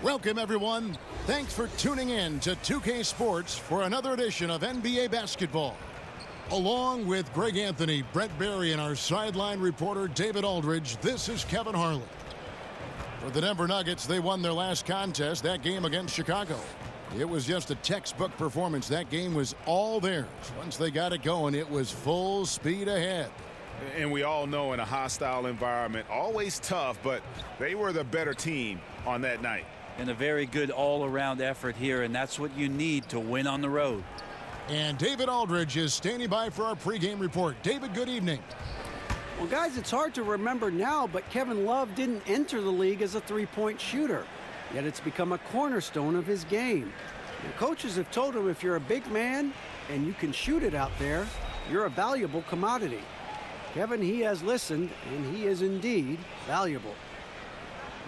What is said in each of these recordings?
Welcome, everyone. Thanks for tuning in to 2K Sports for another edition of NBA basketball. Along with Greg Anthony, Brett Berry, and our sideline reporter David Aldridge, this is Kevin Harlan. For the Denver Nuggets, they won their last contest, that game against Chicago. It was just a textbook performance. That game was all theirs. Once they got it going, it was full speed ahead. And we all know in a hostile environment, always tough, but they were the better team on that night. And a very good all-around effort here, and that's what you need to win on the road. And David Aldridge is standing by for our pregame report. David, good evening. Well, guys, it's hard to remember now, but Kevin Love didn't enter the league as a three-point shooter. Yet it's become a cornerstone of his game. And coaches have told him if you're a big man and you can shoot it out there, you're a valuable commodity. Kevin, he has listened, and he is indeed valuable.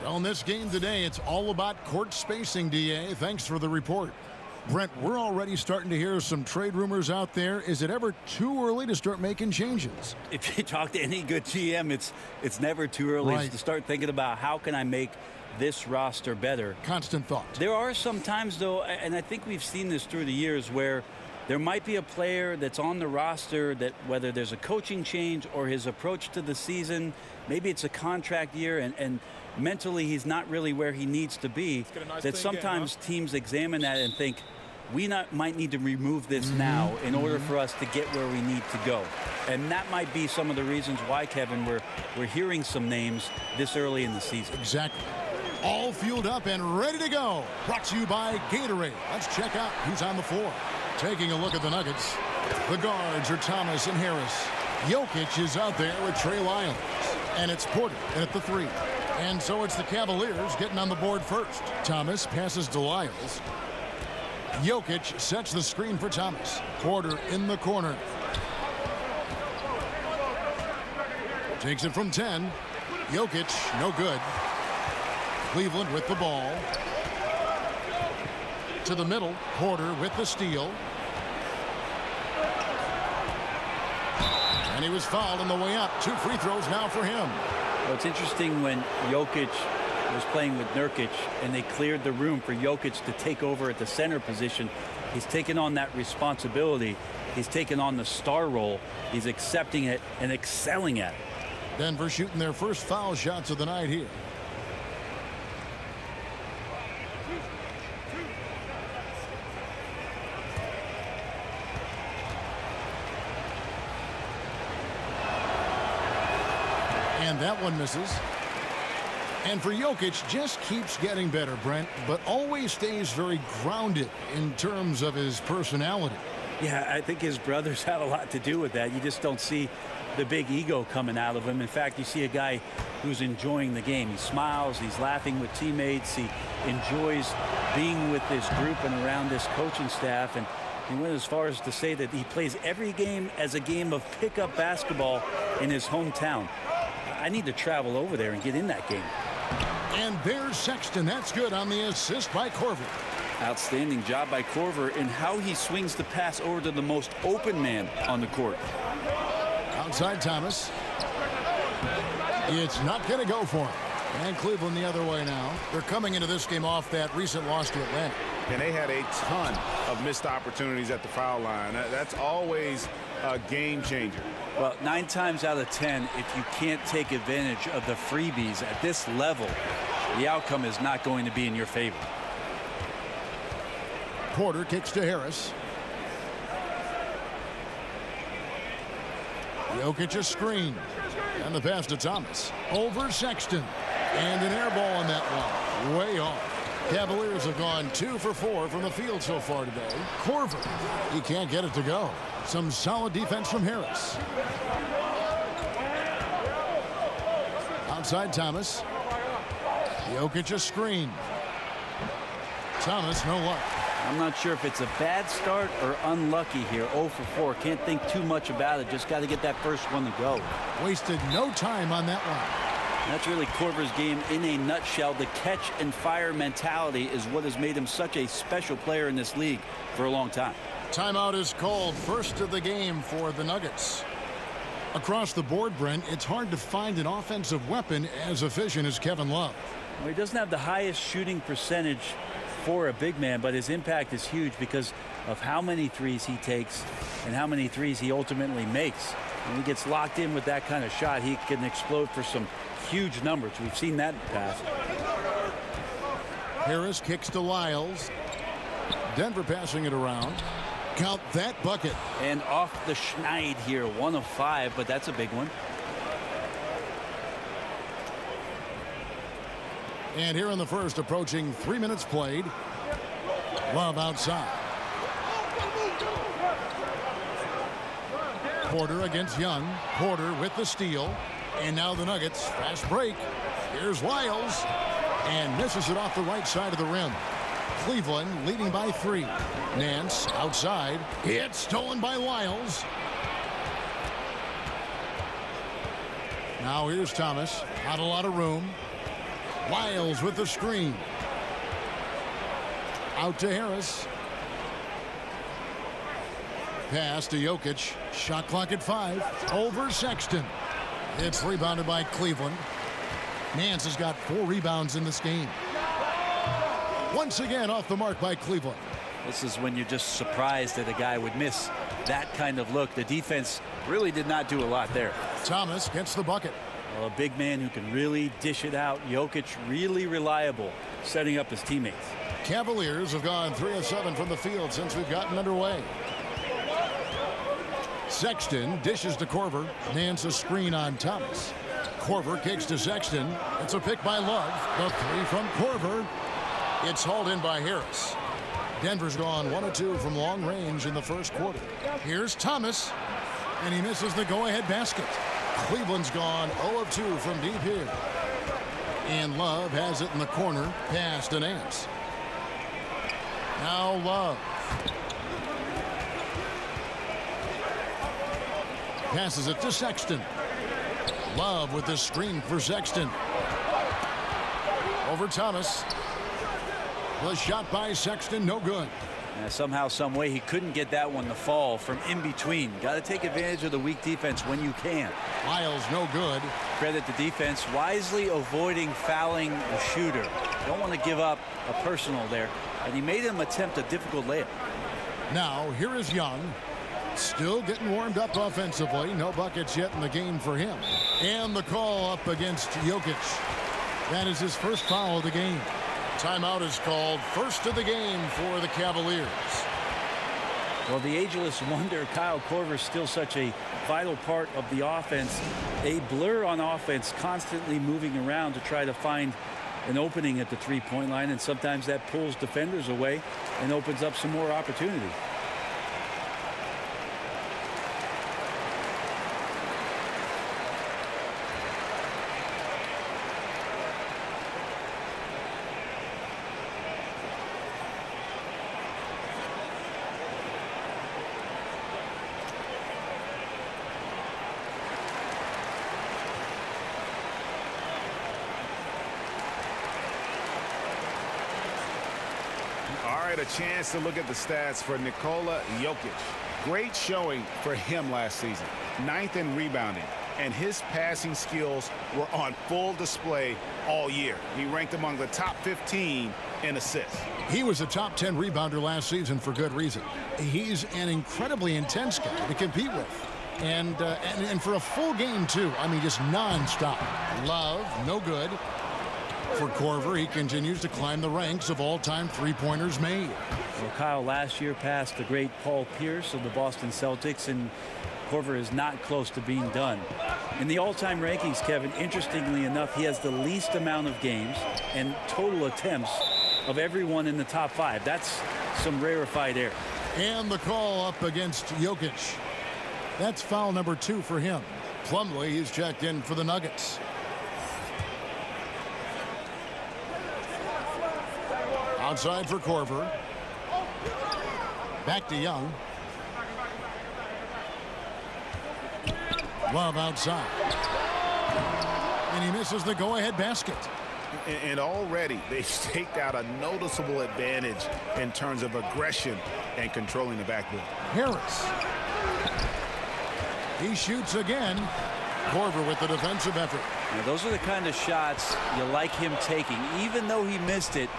Well, in this game today, it's all about court spacing, DA. Thanks for the report. Brent, we're already starting to hear some trade rumors out there. Is it ever too early to start making changes? If you talk to any good GM, it's never too early to start thinking about how can I make this roster better. Constant thought. There are some times, though, and I think we've seen this through the years, where there might be a player that's on the roster that, whether there's a coaching change or his approach to the season, maybe it's a contract year and mentally he's not really where he needs to be, that sometimes teams examine that and think, we might need to remove this now in order for us to get where we need to go. And that might be some of the reasons why, Kevin, we're hearing some names this early in the season. Exactly. All fueled up and ready to go. Brought to you by Gatorade. Let's check out who's on the floor. Taking a look at the Nuggets. The guards are Thomas and Harris. Jokic is out there with Trey Lyles. And it's Porter at the three. And so it's the Cavaliers getting on the board first. Thomas passes to Lyles. Jokic sets the screen for Thomas. Porter in the corner. Takes it from 10. Jokic, no good. Cleveland with the ball. To the middle. Porter with the steal. And he was fouled on the way up. 2 free throws now for him. Well, it's interesting when Jokic was playing with Nurkic and they cleared the room for Jokic to take over at the center position. He's taken on that responsibility. He's taken on the star role. He's accepting it and excelling at it. Denver shooting their first foul shots of the night here. And that one misses. And for Jokic, just keeps getting better, Brent, but always stays very grounded in terms of his personality. Yeah, I think his brothers had a lot to do with that. You just don't see the big ego coming out of him. In fact, you see a guy who's enjoying the game. He smiles, he's laughing with teammates, he enjoys being with this group and around this coaching staff. And he went as far as to say that he plays every game as a game of pickup basketball in his hometown. I need to travel over there and get in that game. And there's Sexton. That's good on the assist by Korver. Outstanding job by Korver in how he swings the pass over to the most open man on the court. Outside Thomas. It's not going to go for him. And Cleveland the other way now. They're coming into this game off that recent loss to Atlanta. And they had a ton of missed opportunities at the foul line. That's always a game changer. Well, 9 times out of 10, if you can't take advantage of the freebies at this level, the outcome is not going to be in your favor. Porter kicks to Harris. Jokic a screen. And the pass to Thomas. Over Sexton. And an air ball on that one. Way off. Cavaliers have gone 2 for 4 from the field so far today. Korver. He can't get it to go. Some solid defense from Harris. Outside Thomas. Jokic a screen. Thomas, no luck. I'm not sure if it's a bad start or unlucky here. 0 for 4. Can't think too much about it. Just got to get that first one to go. Wasted no time on that one. That's really Korver's game in a nutshell. The catch and fire mentality is what has made him such a special player in this league for a long time. Timeout is called. First of the game for the Nuggets. Across the board, Brent, it's hard to find an offensive weapon as efficient as Kevin Love. Well, he doesn't have the highest shooting percentage for a big man, but his impact is huge because of how many threes he takes and how many threes he ultimately makes. When he gets locked in with that kind of shot, he can explode for some huge numbers. We've seen that in the past. Harris kicks to Lyles. Denver passing it around. Count that bucket. And off the schneid here, 1 of 5, but that's a big one. And here in the first, approaching 3 minutes played. Love outside. Porter against Young. Porter with the steal. And now the Nuggets. Fast break. Here's Lyles. And misses it off the right side of the rim. Cleveland leading by 3. Nance outside. It's stolen by Lyles. Now here's Thomas. Not a lot of room. Lyles with the screen. Out to Harris. Pass to Jokic. Shot clock at 5. Over Sexton. It's rebounded by Cleveland. Nance has got 4 rebounds in this game. Once again off the mark by Cleveland. This is when you're just surprised that a guy would miss that kind of look. The defense really did not do a lot there. Thomas gets the bucket. Well, a big man who can really dish it out. Jokic really reliable, setting up his teammates. Cavaliers have gone 3 of 7 from the field since we've gotten underway. Sexton dishes to Korver. Nance a screen on Thomas. Korver kicks to Sexton. It's a pick by Love. The 3 from Korver. It's hauled in by Harris. Denver's gone 1 of 2 from long range in the first quarter. Here's Thomas. And he misses the go-ahead basket. Cleveland's gone 0 of 2 from deep here. And Love has it in the corner. Pass to Nance. Now Love. Passes it to Sexton. Love with the screen for Sexton. Over Thomas. The shot by Sexton, no good. Somehow, some way, he couldn't get that one to fall from in between. Got to take advantage of the weak defense when you can. Lyles, no good. Credit the defense, wisely avoiding fouling the shooter. Don't want to give up a personal there. And he made him attempt a difficult layup. Now, here is Young. Still getting warmed up offensively. No buckets yet in the game for him. And the call up against Jokic. That is his first foul of the game. Timeout is called. First of the game for the Cavaliers. Well, the ageless wonder, Kyle Korver, still such a vital part of the offense. A blur on offense, constantly moving around to try to find an opening at the three-point line, and sometimes that pulls defenders away and opens up some more opportunity. All right, a chance to look at the stats for Nikola Jokic. Great showing for him last season. 9th in rebounding, and his passing skills were on full display all year. He ranked among the top 15 in assists. He was a top 10 rebounder last season for good reason. He's an incredibly intense guy to compete with. And for a full game, too. I mean, just nonstop. Love, no good. For Korver, he continues to climb the ranks of all-time three-pointers made. Well, Kyle last year passed the great Paul Pierce of the Boston Celtics, and Korver is not close to being done. In the all-time rankings, Kevin, interestingly enough, he has the least amount of games and total attempts of everyone in the top 5. That's some rarefied air. And the call up against Jokic. That's foul number 2 for him. Plumlee is checked in for the Nuggets. Outside for Korver. Back to Young. Love outside. And he misses the go-ahead basket. And already they've staked out a noticeable advantage in terms of aggression and controlling the backboard. Harris. He shoots again. Korver with the defensive effort. Now, those are the kind of shots you like him taking. Even though he missed it,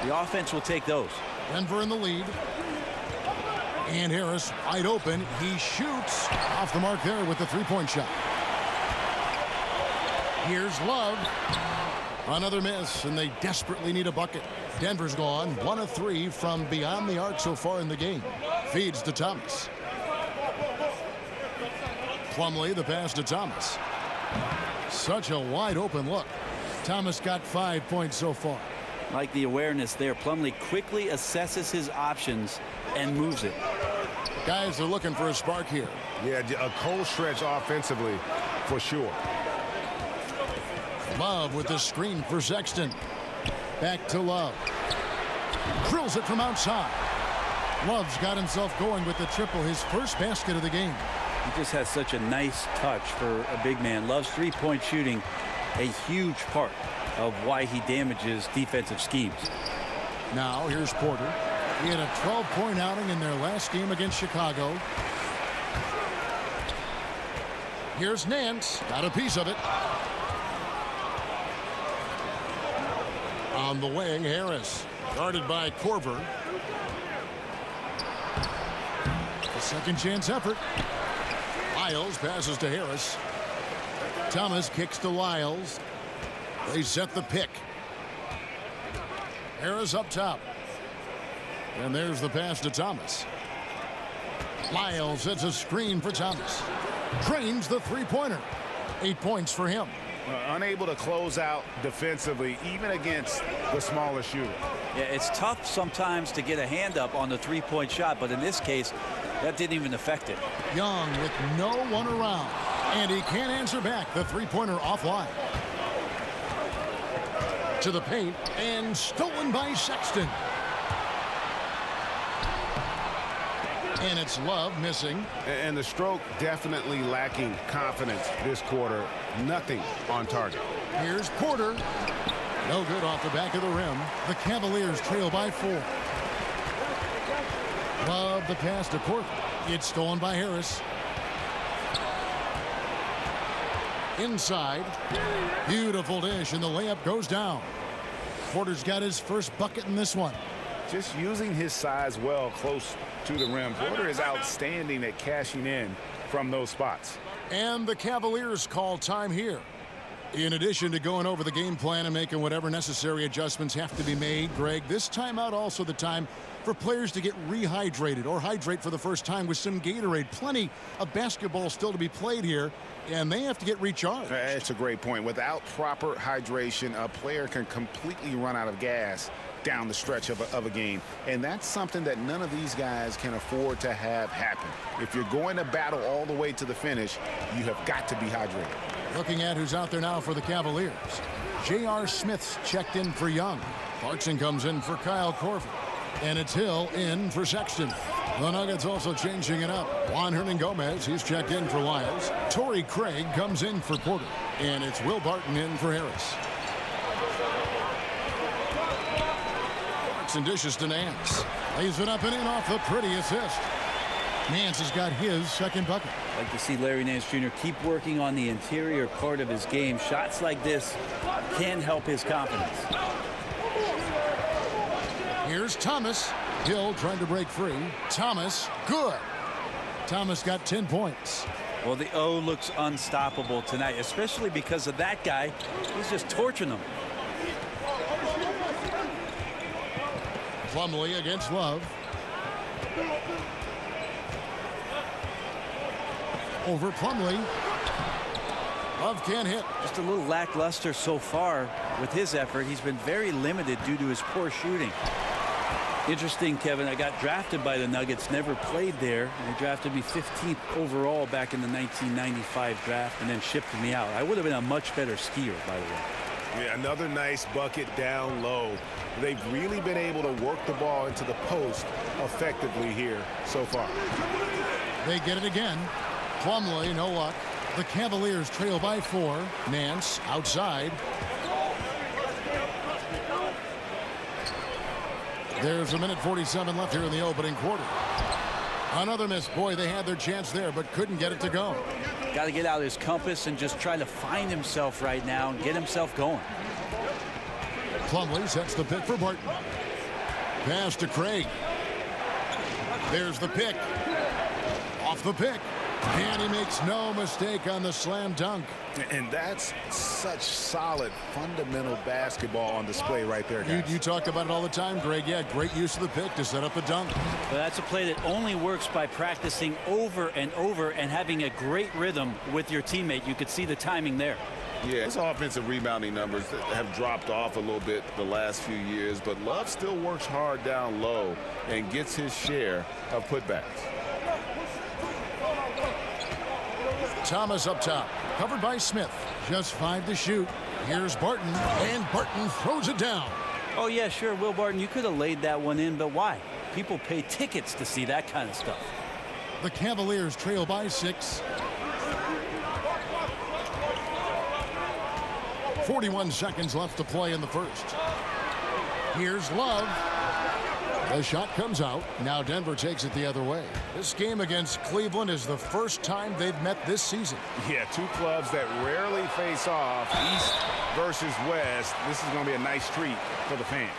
the offense will take those. Denver in the lead. And Harris wide open. He shoots off the mark there with the three-point shot. Here's Love. Another miss, and they desperately need a bucket. Denver's gone 1 of 3 from beyond the arc so far in the game. Feeds to Thomas. Plumlee, the pass to Thomas. Such a wide open look. Thomas got 5 points so far. Like the awareness there. Plumlee quickly assesses his options and moves it. Guys are looking for a spark here. Yeah, a cold stretch offensively for sure. Love with the screen for Sexton. Back to Love. Drills it from outside. Love's got himself going with the triple, his first basket of the game. He just has such a nice touch for a big man. Love's three-point shooting a huge part of why he damages defensive schemes. Now here's Porter. He had a 12-point outing in their last game against Chicago. Here's Nance. Got a piece of it. On the wing, Harris. Guarded by Korver. A second chance effort. Lyles passes to Harris. Thomas kicks to Lyles. They set the pick. Harris up top. And there's the pass to Thomas. Lyles sets a screen for Thomas. Drains the three-pointer. 8 points for him. Unable to close out defensively, even against the smaller shooter. Yeah, it's tough sometimes to get a hand up on the three-point shot, but in this case, that didn't even affect it. Young with no one around. And he can't answer back. The three-pointer offline. To the paint, and stolen by Sexton. And it's Love missing. And the stroke definitely lacking confidence this quarter. Nothing on target. Here's Porter. No good off the back of the rim. The Cavaliers trail by 4. Love the pass to Korver. It's stolen by Harris. Inside. Beautiful dish, and the layup goes down. Porter's got his first bucket in this one. Just using his size well close to the rim. Porter is outstanding at cashing in from those spots. And the Cavaliers call time here. In addition to going over the game plan and making whatever necessary adjustments have to be made, Greg, this timeout also the time for players to get rehydrated or hydrate for the first time with some Gatorade. Plenty of basketball still to be played here, and they have to get recharged. That's a great point. Without proper hydration, a player can completely run out of gas down the stretch of a game, and that's something that none of these guys can afford to have happen. If you're going to battle all the way to the finish, you have got to be hydrated. Looking at who's out there now for the Cavaliers. J.R. Smith's checked in for Young. Clarkson comes in for Kyle Korver. And it's Hill in for Sexton. The Nuggets also changing it up. Juan Hernan-Gomez, he's checked in for Lyles. Torrey Craig comes in for Porter. And it's Will Barton in for Harris. And dishes to Nance. Lays it up and in off the pretty assist. Nance has got his second bucket. I'd like to see Larry Nance Jr. keep working on the interior part of his game. Shots like this can help his confidence. Here's Thomas. Hill trying to break free. Thomas, good. Thomas got 10 points. Well, the O looks unstoppable tonight, especially because of that guy. He's just torching them. Plumlee against Love. Over Plumlee. Love can't hit. Just a little lackluster so far with his effort. He's been very limited due to his poor shooting. Interesting, Kevin. I got drafted by the Nuggets, never played there. They drafted me 15th overall back in the 1995 draft and then shipped me out. I would have been a much better skier, by the way. Yeah, another nice bucket down low. They've really been able to work the ball into the post effectively here so far. They get it again. Plumlee, no luck. The Cavaliers trail by 4. Nance outside. There's a minute 47 left here in the opening quarter. Another miss. Boy, they had their chance there, but couldn't get it to go. Got to get out of his compass and just try to find himself right now and get himself going. Plumlee sets the pick for Barton. Pass to Craig. There's the pick. Off the pick. And he makes no mistake on the slam dunk. And that's such solid, fundamental basketball on display right there, guys. You talk about it all the time, Greg. Yeah, great use of the pick to set up the dunk. But that's a play that only works by practicing over and over and having a great rhythm with your teammate. You could see the timing there. Yeah, his offensive rebounding numbers have dropped off a little bit the last few years, but Love still works hard down low and gets his share of putbacks. Thomas up top, covered by Smith. Just 5 to shoot. Here's Barton, and Barton throws it down. Oh, yeah, sure, Will Barton, you could have laid that one in, but why? People pay tickets to see that kind of stuff. The Cavaliers trail by 6. 41 seconds left to play in the first. Here's Love. The shot comes out. Now Denver takes it the other way. This game against Cleveland is the first time they've met this season. Yeah, two clubs that rarely face off, East versus West. This is going to be a nice treat for the fans.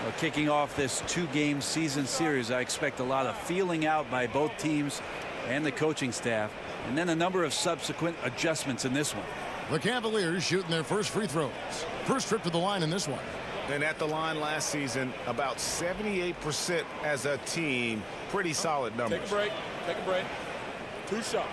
Well, kicking off this 2-game season series, I expect a lot of feeling out by both teams and the coaching staff, and then a number of subsequent adjustments in this one. The Cavaliers shooting their first free throws. First trip to the line in this one. And at the line last season, about 78% as a team. Pretty solid numbers. Take a break. Take a break. 2 shots.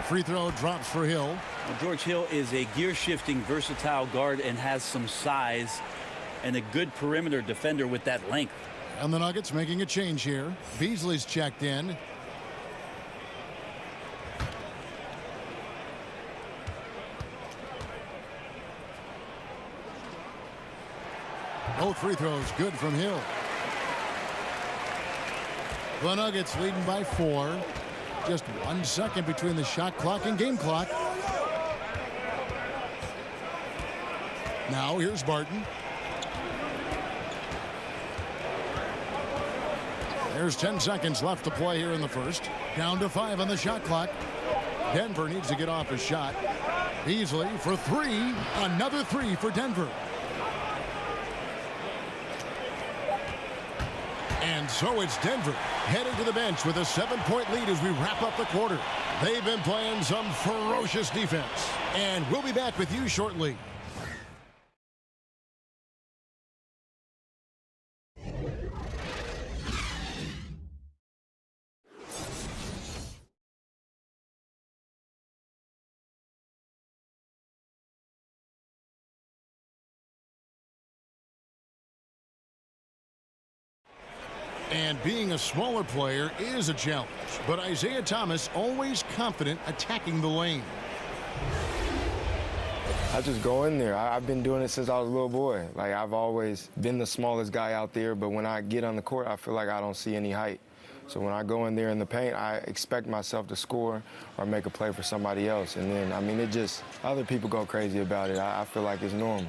Free throw drops for Hill. Well, George Hill is a gear-shifting, versatile guard and has some size and a good perimeter defender with that length. And the Nuggets making a change here. Beasley's checked in. Both free throws good from Hill. The Nuggets leading by 4. Just 1 second between the shot clock and game clock. Now here's Barton. There's 10 seconds left to play here in the first. Down to 5 on the shot clock. Denver needs to get off a shot. Beasley for 3. Another 3 for Denver. And so it's Denver heading to the bench with a 7-point lead as we wrap up the quarter. They've been playing some ferocious defense. And we'll be back with you shortly. And being a smaller player is a challenge, but Isiah Thomas always confident attacking the lane. I just go in there. I've been doing it since I was a little boy. Like, I've always been the smallest guy out there, but when I get on the court, I feel like I don't see any height. So when I go in there in the paint, I expect myself to score or make a play for somebody else. And then, I mean, other people go crazy about it. I feel like it's normal.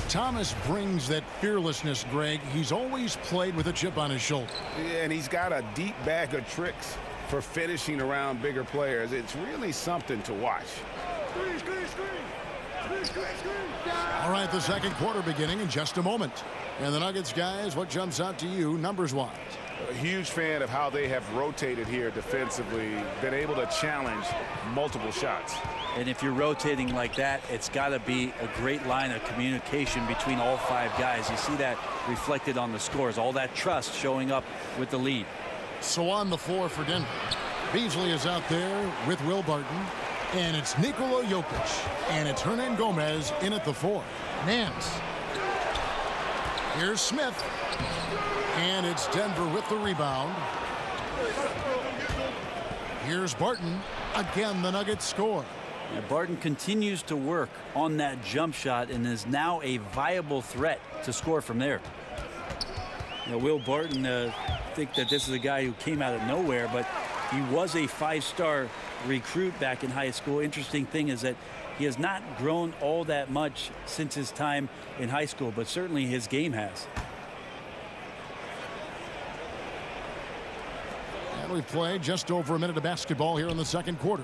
Thomas brings that fearlessness, Greg. He's always played with a chip on his shoulder. Yeah, and he's got a deep bag of tricks for finishing around bigger players. It's really something to watch. All right, the second quarter beginning in just a moment. And the Nuggets, guys, what jumps out to you numbers-wise? A huge fan of how they have rotated here defensively, been able to challenge multiple shots. And if you're rotating like that, it's got to be a great line of communication between all 5 guys. You see that reflected on the scores, all that trust showing up with the lead. So on the floor for Denver, Beasley is out there with Will Barton, and it's Nikola Jokic, and it's Hernan Gomez in at the 4. Nance. Here's Smith, and it's Denver with the rebound. Here's Barton. Again, the Nuggets score. And Barton continues to work on that jump shot and is now a viable threat to score from there. You know, Will Barton, think that this is a guy who came out of nowhere, but he was a 5-star recruit back in high school. Interesting thing is that He has not grown all that much since his time in high school, but certainly his game has. And we've played just over a minute of basketball here in the second quarter.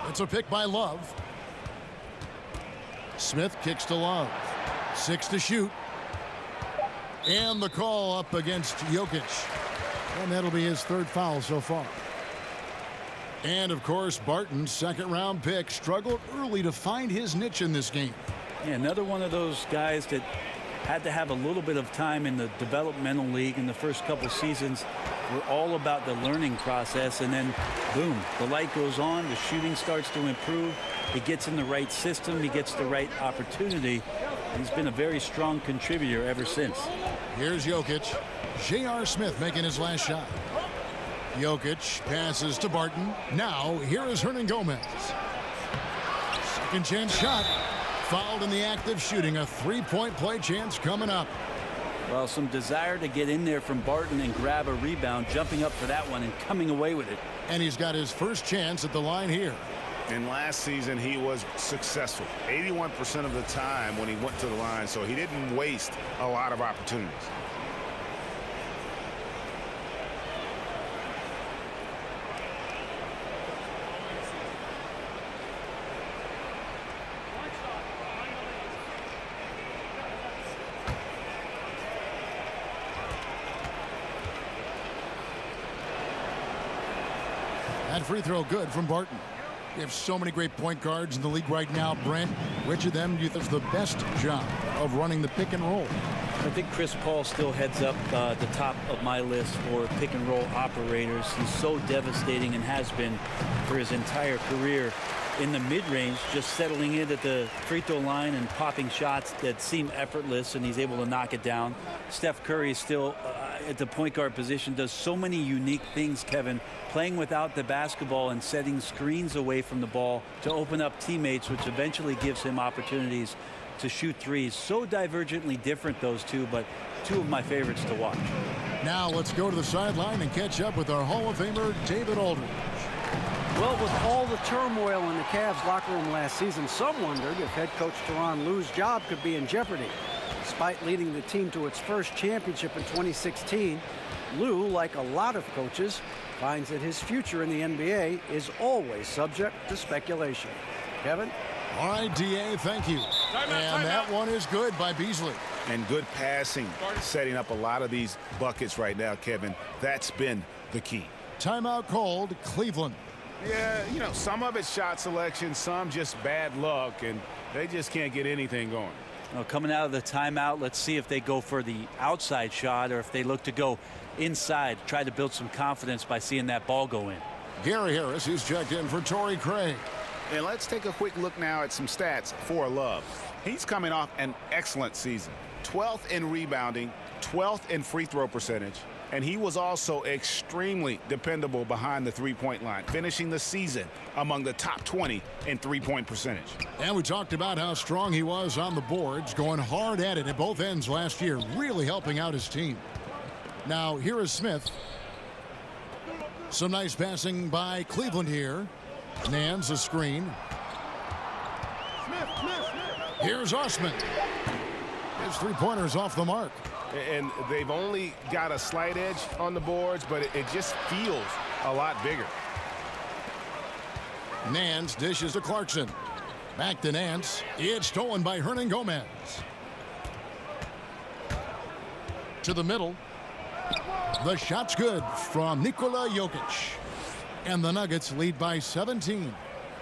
It's a pick by Love. Smith kicks to Love. 6 to shoot. And the call up against Jokic. And that'll be his 3rd foul so far. And, of course, Barton, second-round pick, struggled early to find his niche in this game. Yeah, another one of those guys that had to have a little bit of time in the developmental league in the first couple seasons. We're all about the learning process, and then, boom, the light goes on, the shooting starts to improve. He gets in the right system, he gets the right opportunity. He's been a very strong contributor ever since. Here's Jokic. J.R. Smith making his last shot. Jokic passes to Barton. Now, here is Hernangomez. Second chance shot. Fouled in the act of shooting. A 3-point play chance coming up. Well, some desire to get in there from Barton and grab a rebound, jumping up for that one and coming away with it. And he's got his first chance at the line here. And last season, he was successful 81% of the time when he went to the line, so he didn't waste a lot of opportunities. That free throw good from Barton. We have so many great point guards in the league right now, Brent. Which of them do you think is the best job of running the pick and roll? I think Chris Paul still heads up the top of my list for pick and roll operators. He's so devastating and has been for his entire career in the mid-range, just settling in at the free throw line and popping shots that seem effortless, and he's able to knock it down. Steph Curry is still at the point guard position, does so many unique things, Kevin, playing without the basketball and setting screens away from the ball to open up teammates, which eventually gives him opportunities to shoot threes. So divergently different, those two, but two of my favorites to watch. Now let's go to the sideline and catch up with our Hall of Famer, David Aldridge. Well, with all the turmoil in the Cavs locker room last season, some wondered if head coach Tyronn Lue's job could be in jeopardy. Despite leading the team to its first championship in 2016, Lue, like a lot of coaches, finds that his future in the NBA is always subject to speculation. Kevin? All right, D.A., thank you. And that one is good by Beasley. And good passing, setting up a lot of these buckets right now, Kevin. That's been the key. Timeout called, Cleveland. Yeah, you know, some of it's shot selection, some just bad luck, and they just can't get anything going. Well, coming out of the timeout, let's see if they go for the outside shot or if they look to go inside, try to build some confidence by seeing that ball go in. Gary Harris, who's checked in for Torrey Craig. And let's take a quick look now at some stats for Love. He's coming off an excellent season. 12th in rebounding, 12th in free throw percentage, and he was also extremely dependable behind the three-point line, finishing the season among the top 20 in three-point percentage. And we talked about how strong he was on the boards, going hard at it at both ends last year, really helping out his team. Now, here is Smith. Some nice passing by Cleveland here. Nance a screen. Here's Osman. His three-pointer's off the mark. And they've only got a slight edge on the boards, but it just feels a lot bigger. Nance dishes to Clarkson. Back to Nance. It's stolen by Hernangomez. To the middle. The shot's good from Nikola Jokic. And the Nuggets lead by 17.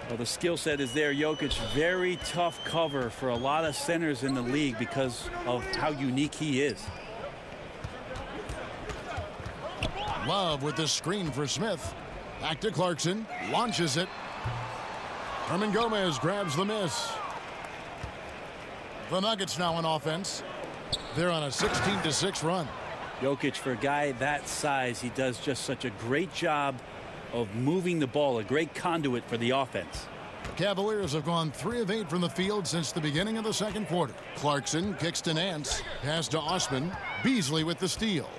Well, the skill set is there. Jokic, very tough cover for a lot of centers in the league because of how unique he is. Love with the screen for Smith. Back to Clarkson. Launches it. Hernangomez grabs the miss. The Nuggets now on offense. They're on a 16-6 run. Jokic, for a guy that size, he does just such a great job of moving the ball, a great conduit for the offense. Cavaliers have gone 3 of 8 from the field since the beginning of the second quarter. Clarkson kicks to Nance. Pass to Osman. Beasley with the steal.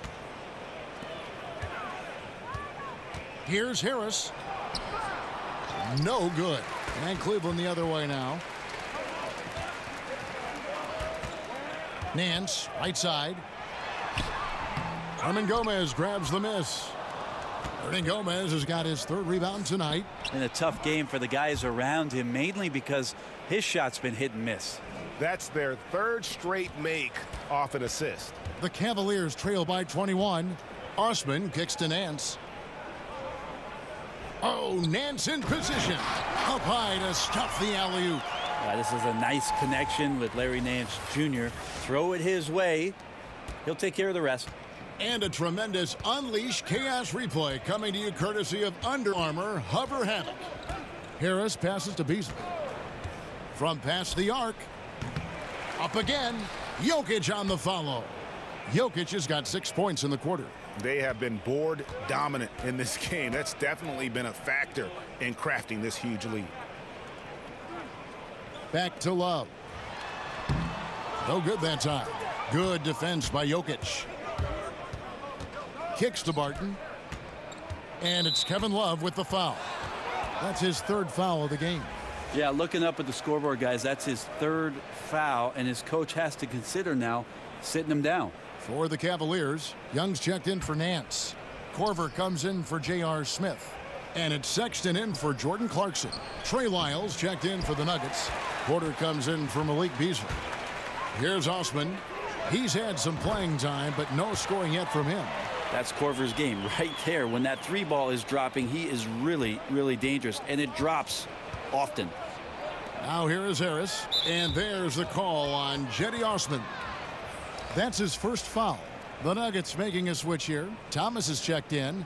Here's Harris. No good. And Cleveland the other way now. Nance, right side. Hernan Gomez grabs the miss. Hernan Gomez has got his 3rd rebound tonight. And a tough game for the guys around him, mainly because his shot's been hit and miss. That's their 3rd straight make off an assist. The Cavaliers trail by 21. Osman kicks to Nance. Oh, Nance in position. Up high to stuff the alley-oop. This is a nice connection with Larry Nance Jr. Throw it his way. He'll take care of the rest. And a tremendous Unleash Chaos replay coming to you courtesy of Under Armour Hover Havoc. Harris passes to Beasley. From past the arc. Up again. Jokic on the follow. Jokic has got 6 points in the quarter. They have been board dominant in this game. That's definitely been a factor in crafting this huge lead. Back to Love. No good that time. Good defense by Jokic. Kicks to Barton. And it's Kevin Love with the foul. That's his 3rd foul of the game. Yeah, looking up at the scoreboard, guys, that's his 3rd foul, and his coach has to consider now sitting him down. For the Cavaliers, Young's checked in for Nance. Korver comes in for J.R. Smith. And it's Sexton in for Jordan Clarkson. Trey Lyles checked in for the Nuggets. Porter comes in for Malik Beasley. Here's Osman. He's had some playing time, but no scoring yet from him. That's Korver's game right there. When that 3 ball is dropping, he is really, really dangerous, and it drops often. Now here is Harris, and there's the call on Jetty Osman. That's his 1st foul. The Nuggets making a switch here. Thomas is checked in.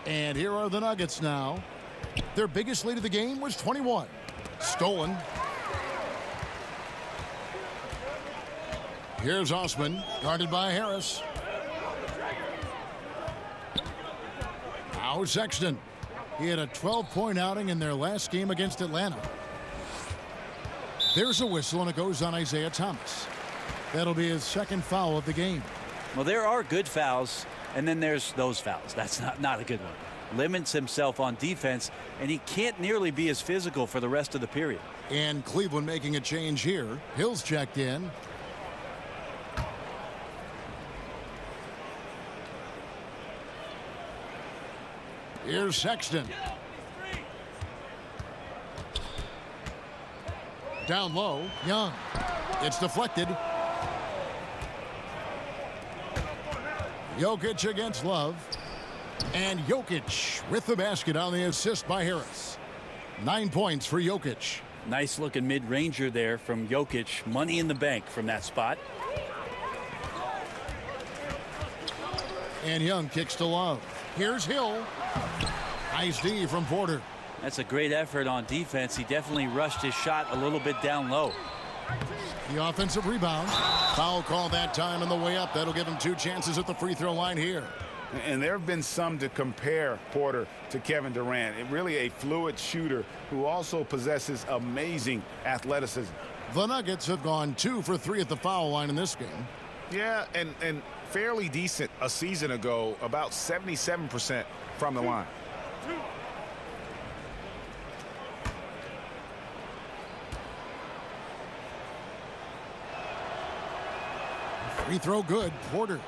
And here are the Nuggets now. Their biggest lead of the game was 21. Stolen. Here's Osman, guarded by Harris. Now Sexton. He had a 12-point outing in their last game against Atlanta. There's a whistle, and it goes on Isiah Thomas. That'll be his 2nd foul of the game. Well, there are good fouls, and then there's those fouls. That's not a good one. Limits himself on defense, and he can't nearly be as physical for the rest of the period. And Cleveland making a change here. Hill's checked in. Here's Sexton. Down low, Young. It's deflected. Jokic against Love. And Jokic with the basket on the assist by Harris. 9 points for Jokic. Nice looking mid-ranger there from Jokic. Money in the bank from that spot. And Young kicks to Love. Here's Hill. Nice D from Porter. That's a great effort on defense. He definitely rushed his shot a little bit down low. The offensive rebound. Foul call that time on the way up. That'll give him 2 chances at the free throw line here. And there have been some to compare Porter to Kevin Durant. Really a fluid shooter who also possesses amazing athleticism. The Nuggets have gone 2 for 3 at the foul line in this game. Yeah, and fairly decent a season ago, about 77% from the line. Free throw good, Porter.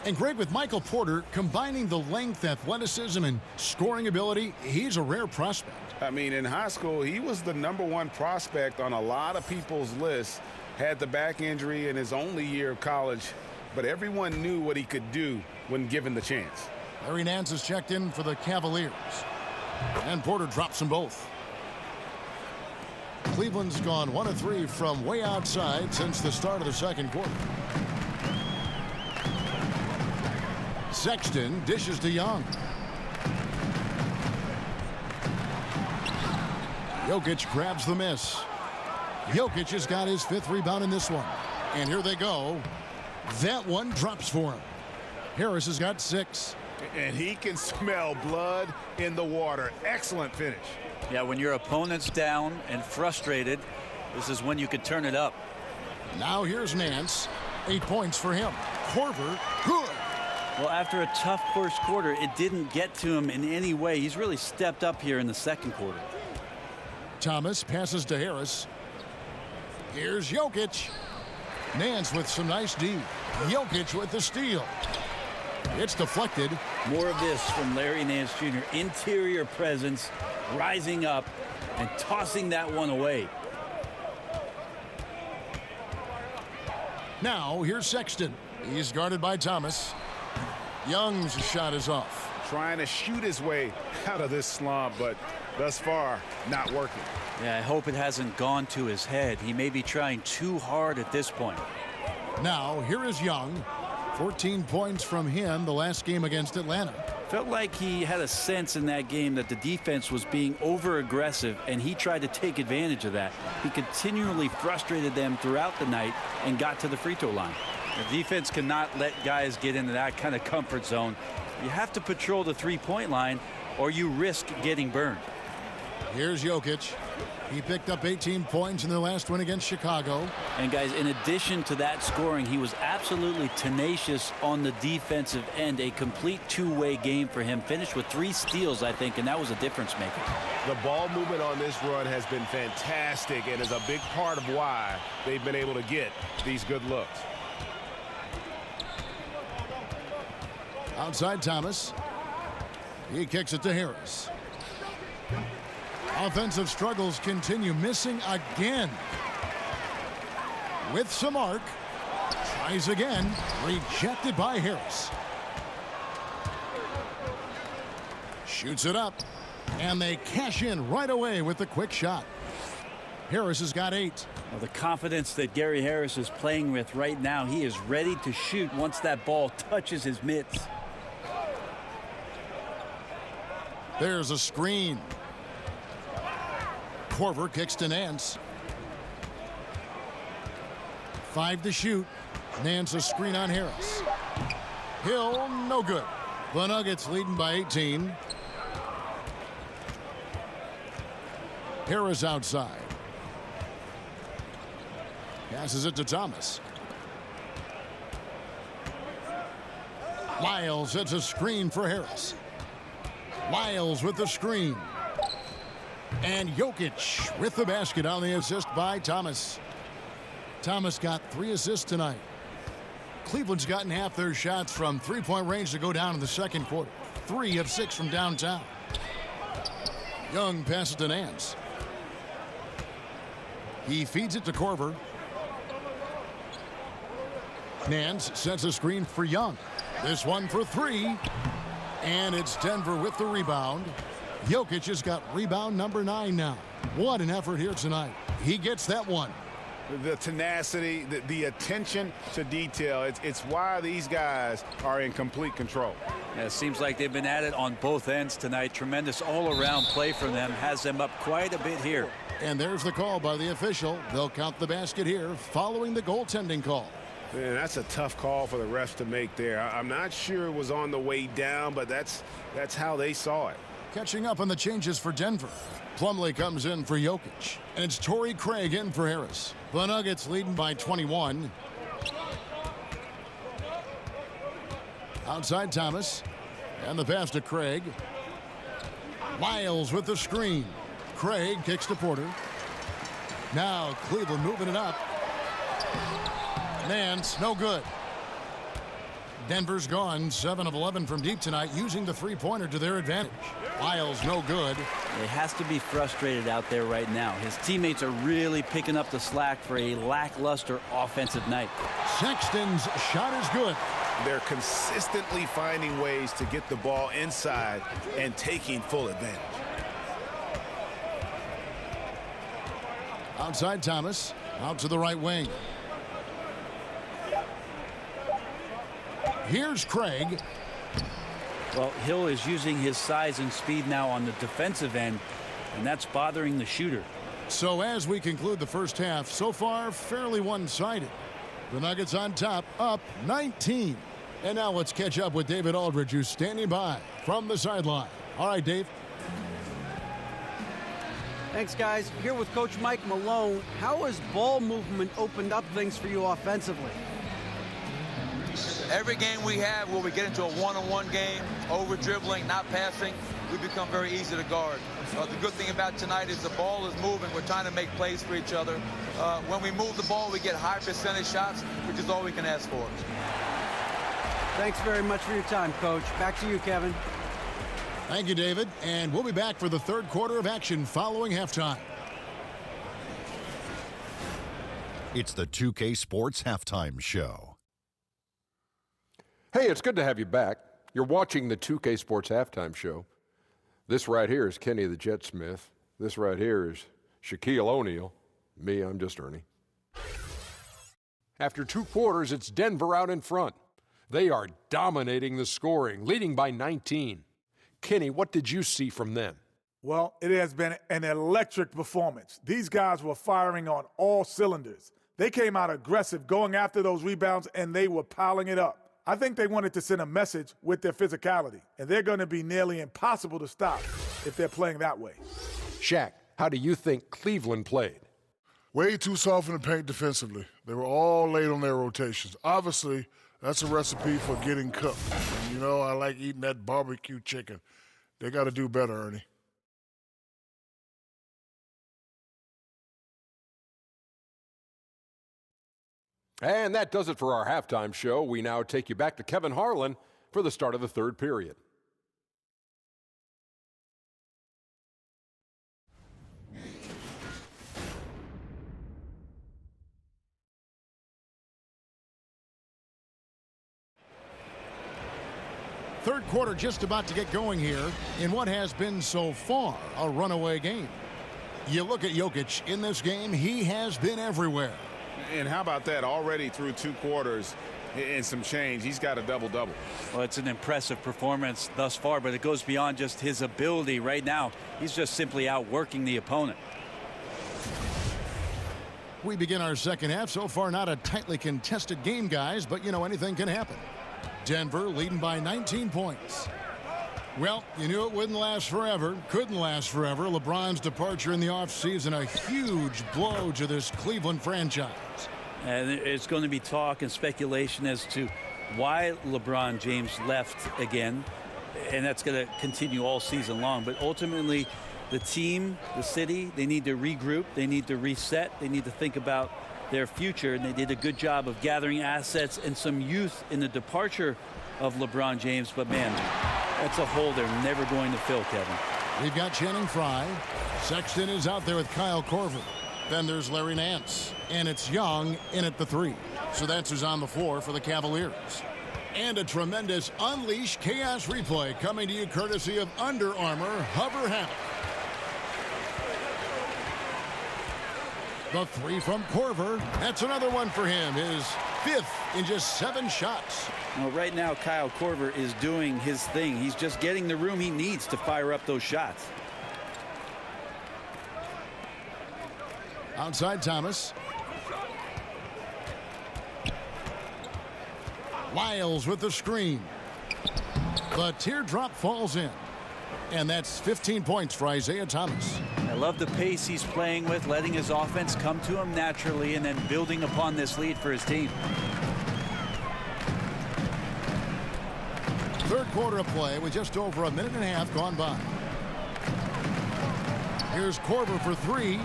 And Greg, with Michael Porter combining the length, athleticism, and scoring ability, he's a rare prospect. I mean, in high school, he was the #1 prospect on a lot of people's lists. Had the back injury in his only year of college, but everyone knew what he could do when given the chance. Larry Nance is checked in for the Cavaliers. And Porter drops them both. Cleveland's gone 1 of 3 from way outside since the start of the second quarter. Sexton dishes to Young. Jokic grabs the miss. Jokic has got his 5th rebound in this one. And here they go. That one drops for him. Harris has got 6. And he can smell blood in the water. Excellent finish. Yeah, when your opponent's down and frustrated, this is when you could turn it up. Now here's Nance. 8 points for him. Korver, good. Well, after a tough first quarter, it didn't get to him in any way. He's really stepped up here in the second quarter. Thomas passes to Harris. Here's Jokic. Nance with some nice D. Jokic with the steal. It's deflected. More of this from Larry Nance Jr. Interior presence, rising up and tossing that one away. Now here's Sexton. He's guarded by Thomas. Young's shot is off. Trying to shoot his way out of this slump, but thus far, not working. Yeah, I hope it hasn't gone to his head. He may be trying too hard at this point. Now here is Young. 14 points from him the last game against Atlanta. Felt like he had a sense in that game that the defense was being over-aggressive, and he tried to take advantage of that. He continually frustrated them throughout the night and got to the free throw line. The defense cannot let guys get into that kind of comfort zone. You have to patrol the three-point line or you risk getting burned. Here's Jokic. He picked up 18 points in their last win against Chicago. And guys, in addition to that scoring, he was absolutely tenacious on the defensive end. A complete two-way game for him. Finished with 3 steals, I think, and that was a difference maker. The ball movement on this run has been fantastic and is a big part of why they've been able to get these good looks. Outside Thomas. He kicks it to Harris. Offensive struggles continue. Missing again. With some arc. Tries again. Rejected by Harris. Shoots it up. And they cash in right away with the quick shot. Harris has got 8. Well, the confidence that Gary Harris is playing with right now, he is ready to shoot once that ball touches his mitts. There's a screen. Korver kicks to Nance. 5 to shoot. Nance a screen on Harris. Hill, no good. The Nuggets leading by 18. Harris outside. Passes it to Thomas. Lyles hits a screen for Harris. Lyles with the screen. And Jokic with the basket on the assist by Thomas. Thomas got 3 assists tonight. Cleveland's gotten half their shots from three-point range to go down in the second quarter. 3 of 6 from downtown. Young passes to Nance. He feeds it to Korver. Nance sets a screen for Young. This one for 3. And it's Denver with the rebound. Jokic has got rebound number 9 now. What an effort here tonight. He gets that one. The tenacity, the attention to detail. It's why these guys are in complete control. Yeah, it seems like they've been at it on both ends tonight. Tremendous all-around play from them. Has them up quite a bit here. And there's the call by the official. They'll count the basket here following the goaltending call. Man, that's a tough call for the refs to make there. I'm not sure it was on the way down, but that's how they saw it. Catching up on the changes for Denver. Plumlee comes in for Jokic. And it's Torrey Craig in for Harris. The Nuggets leading by 21. Outside Thomas. And the pass to Craig. Lyles with the screen. Craig kicks to Porter. Now Cleveland moving it up. Nance, no good. Denver's gone 7 of 11 from deep tonight, using the three-pointer to their advantage. Lyles, no good. He has to be frustrated out there right now. His teammates are really picking up the slack for a lackluster offensive night. Sexton's shot is good. They're consistently finding ways to get the ball inside and taking full advantage. Outside Thomas, out to the right wing. Here's Craig. Well, Hill is using his size and speed now on the defensive end, and that's bothering the shooter. So as we conclude the first half, so far fairly one-sided. The Nuggets on top, up 19. And now let's catch up with David Aldridge, who's standing by from the sideline. All right, Dave. Thanks, guys. Here with Coach Mike Malone. How has ball movement opened up things for you offensively? Every game we have where we get into a one-on-one game, over-dribbling, not passing, we become very easy to guard. The good thing about tonight is the ball is moving. We're trying to make plays for each other. When we move the ball, we get high percentage shots, which is all we can ask for. Thanks very much for your time, Coach. Back to you, Kevin. Thank you, David. And we'll be back for the third quarter of action following halftime. It's the 2K Sports Halftime Show. Hey, it's good to have you back. You're watching the 2K Sports Halftime Show. This right here is Kenny the Jet Smith. This right here is Shaquille O'Neal. Me, I'm just Ernie. After 2 quarters, it's Denver out in front. They are dominating the scoring, leading by 19. Kenny, what did you see from them? Well, it has been an electric performance. These guys were firing on all cylinders. They came out aggressive, going after those rebounds, and they were piling it up. I think they wanted to send a message with their physicality, and they're going to be nearly impossible to stop if they're playing that way. Shaq, how do you think Cleveland played? Way too soft in the paint defensively. They were all late on their rotations. Obviously, that's a recipe for getting cooked. You know, I like eating that barbecue chicken. They got to do better, Ernie. And that does it for our halftime show. We now take you back to Kevin Harlan for the start of the third period. Third quarter just about to get going here in what has been so far a runaway game. You look at Jokic in this game, he has been everywhere. And how about that? Already through 2 quarters and some change, he's got a double-double. Well, it's an impressive performance thus far, but it goes beyond just his ability. Right now, he's just simply outworking the opponent. We begin our second half. So far, not a tightly contested game, guys, but, you know, anything can happen. Denver leading by 19 points. Well, you knew it wouldn't last forever. Couldn't last forever. LeBron's departure in the offseason, a huge blow to this Cleveland franchise. And it's going to be talk and speculation as to why LeBron James left again. And that's going to continue all season long. But ultimately, the team, the city, they need to regroup. They need to reset. They need to think about their future. And they did a good job of gathering assets and some youth in the departure of LeBron James. But, man, that's a hole they're never going to fill, Kevin. We've got Channing Frye. Sexton is out there with Kyle Korver. Then there's Larry Nance. And it's Young in at the 3. So that's who's on the floor for the Cavaliers. And a tremendous Unleash Chaos replay coming to you courtesy of Under Armour Hover Hammock. The 3 from Korver. That's another one for him. His 5th in just 7 shots. Well, right now, Kyle Korver is doing his thing. He's just getting the room he needs to fire up those shots. Outside Thomas. Lyles with the screen. The teardrop falls in. And that's 15 points for Isiah Thomas. I love the pace he's playing with, letting his offense come to him naturally and then building upon this lead for his team. Third quarter of play with just over a minute and a half gone by. Here's Korver for 3.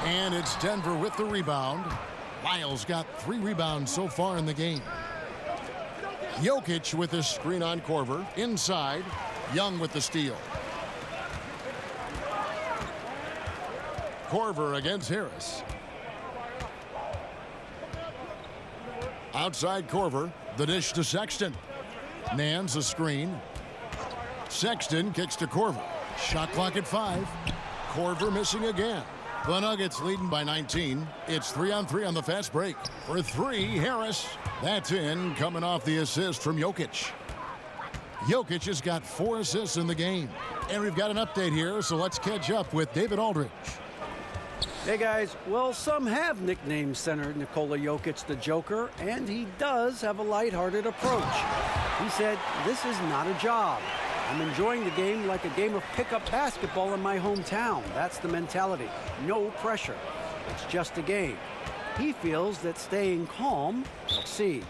And it's Denver with the rebound. Lyles got 3 rebounds so far in the game. Jokic with his screen on Korver. Inside, Young with the steal. Korver against Harris. Outside Korver, the dish to Sexton. Nance a screen. Sexton kicks to Korver. Shot clock at 5. Korver missing again. The Nuggets leading by 19. It's 3-on-3 on the fast break. For 3, Harris. That's in, coming off the assist from Jokic. Jokic has got 4 assists in the game. And we've got an update here, so let's catch up with David Aldridge. Hey, guys. Well, some have nicknamed center Nikola Jokic the Joker, and he does have a lighthearted approach. He said, "This is not a job. I'm enjoying the game like a game of pickup basketball in my hometown. That's the mentality. No pressure. It's just a game. He feels that staying calm. Let's see.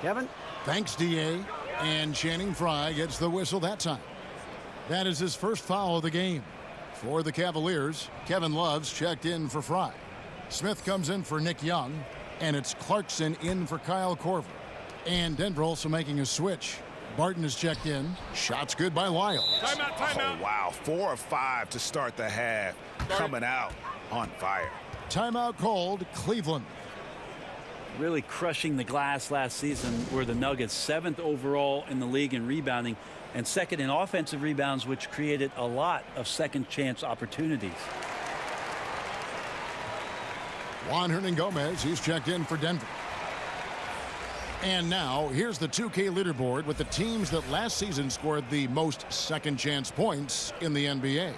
Kevin? Thanks, D.A. And Channing Frye gets the whistle that time. That is his first foul of the game. For the Cavaliers, Kevin Love's checked in for Frye. Smith comes in for Nick Young, and it's Clarkson in for Kyle Korver. And Denver also making a switch. Barton is checked in. Shots good by Lyles. Timeout. Oh, wow. 4 of 5 to start the half. Coming out on fire. Timeout called, Cleveland. Really crushing the glass last season were the Nuggets, 7th overall in the league in rebounding and 2nd in offensive rebounds, which created a lot of second chance opportunities. Juan Hernan-Gomez, he's checked in for Denver. And now here's the 2K leaderboard with the teams that last season scored the most second chance points in the NBA.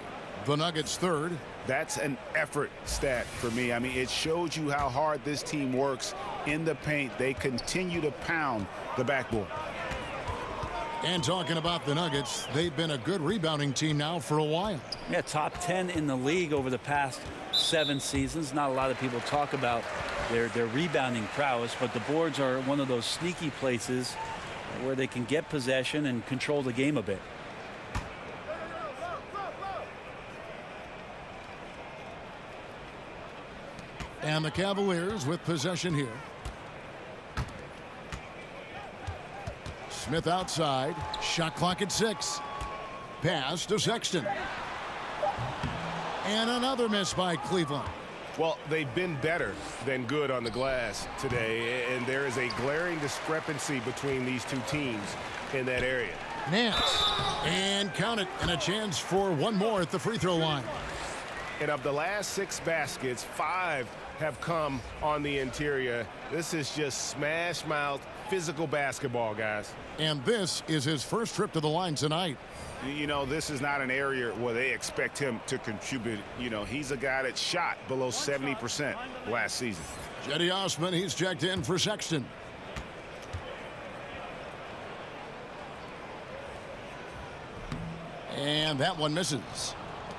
The Nuggets 3rd. That's an effort stat for me. I mean, it shows you how hard this team works in the paint. They continue to pound the backboard. And talking about the Nuggets, they've been a good rebounding team now for a while. Yeah, top 10 in the league over the past 7 seasons. Not a lot of people talk about their rebounding prowess, but the boards are one of those sneaky places where they can get possession and control the game a bit. And the Cavaliers with possession here. Smith outside. Shot clock at 6. Pass to Sexton. And another miss by Cleveland. Well, they've been better than good on the glass today, and there is a glaring discrepancy between these two teams in that area. Nance. And count it. And a chance for one more at the free throw line. And of the last 6 baskets, 5 have come on the interior. This is just smash mouth physical basketball, guys. And this is his first trip to the line tonight. You know, this is not an area where they expect him to contribute. You know, he's a guy that shot below 70% last season. Cedi Osman, he's checked in for Sexton. And that one misses.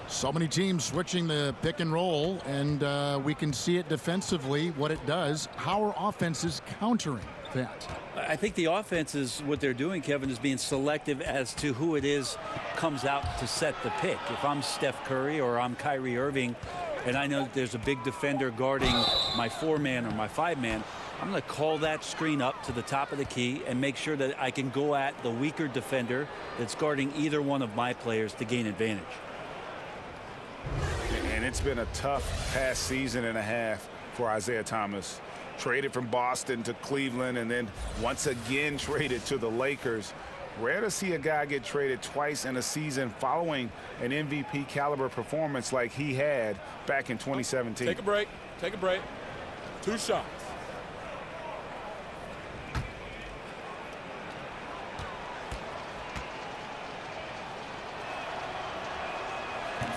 So many teams switching the pick and roll, and we can see it defensively, what it does. How are offenses countering that? I think the offense is what they're doing, Kevin, is being selective as to who it is comes out to set the pick. If I'm Steph Curry or I'm Kyrie Irving, and I know that there's a big defender guarding my 4-man or my 5-man, I'm going to call that screen up to the top of the key and make sure that I can go at the weaker defender that's guarding either one of my players to gain advantage. And it's been a tough past season and a half for Isiah Thomas. Traded from Boston to Cleveland and then once again traded to the Lakers. Rare to see a guy get traded twice in a season following an MVP caliber performance like he had back in 2017. Take a break. Take a break. 2 shots.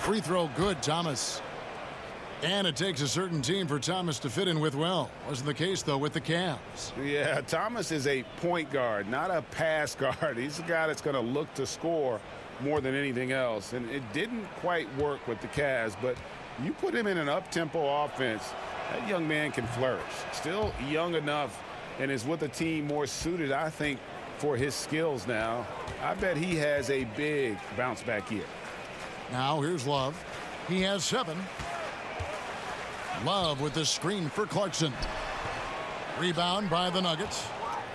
Free throw good, Thomas. And it takes a certain team for Thomas to fit in with well. Wasn't the case, though, with the Cavs. Yeah, Thomas is a point guard, not a pass guard. He's a guy that's going to look to score more than anything else. And it didn't quite work with the Cavs, but you put him in an up-tempo offense, that young man can flourish. Still young enough and is with a team more suited, I think, for his skills now. I bet he has a big bounce-back year. Now here's Love. He has 7. Love with the screen for Clarkson. Rebound by the Nuggets.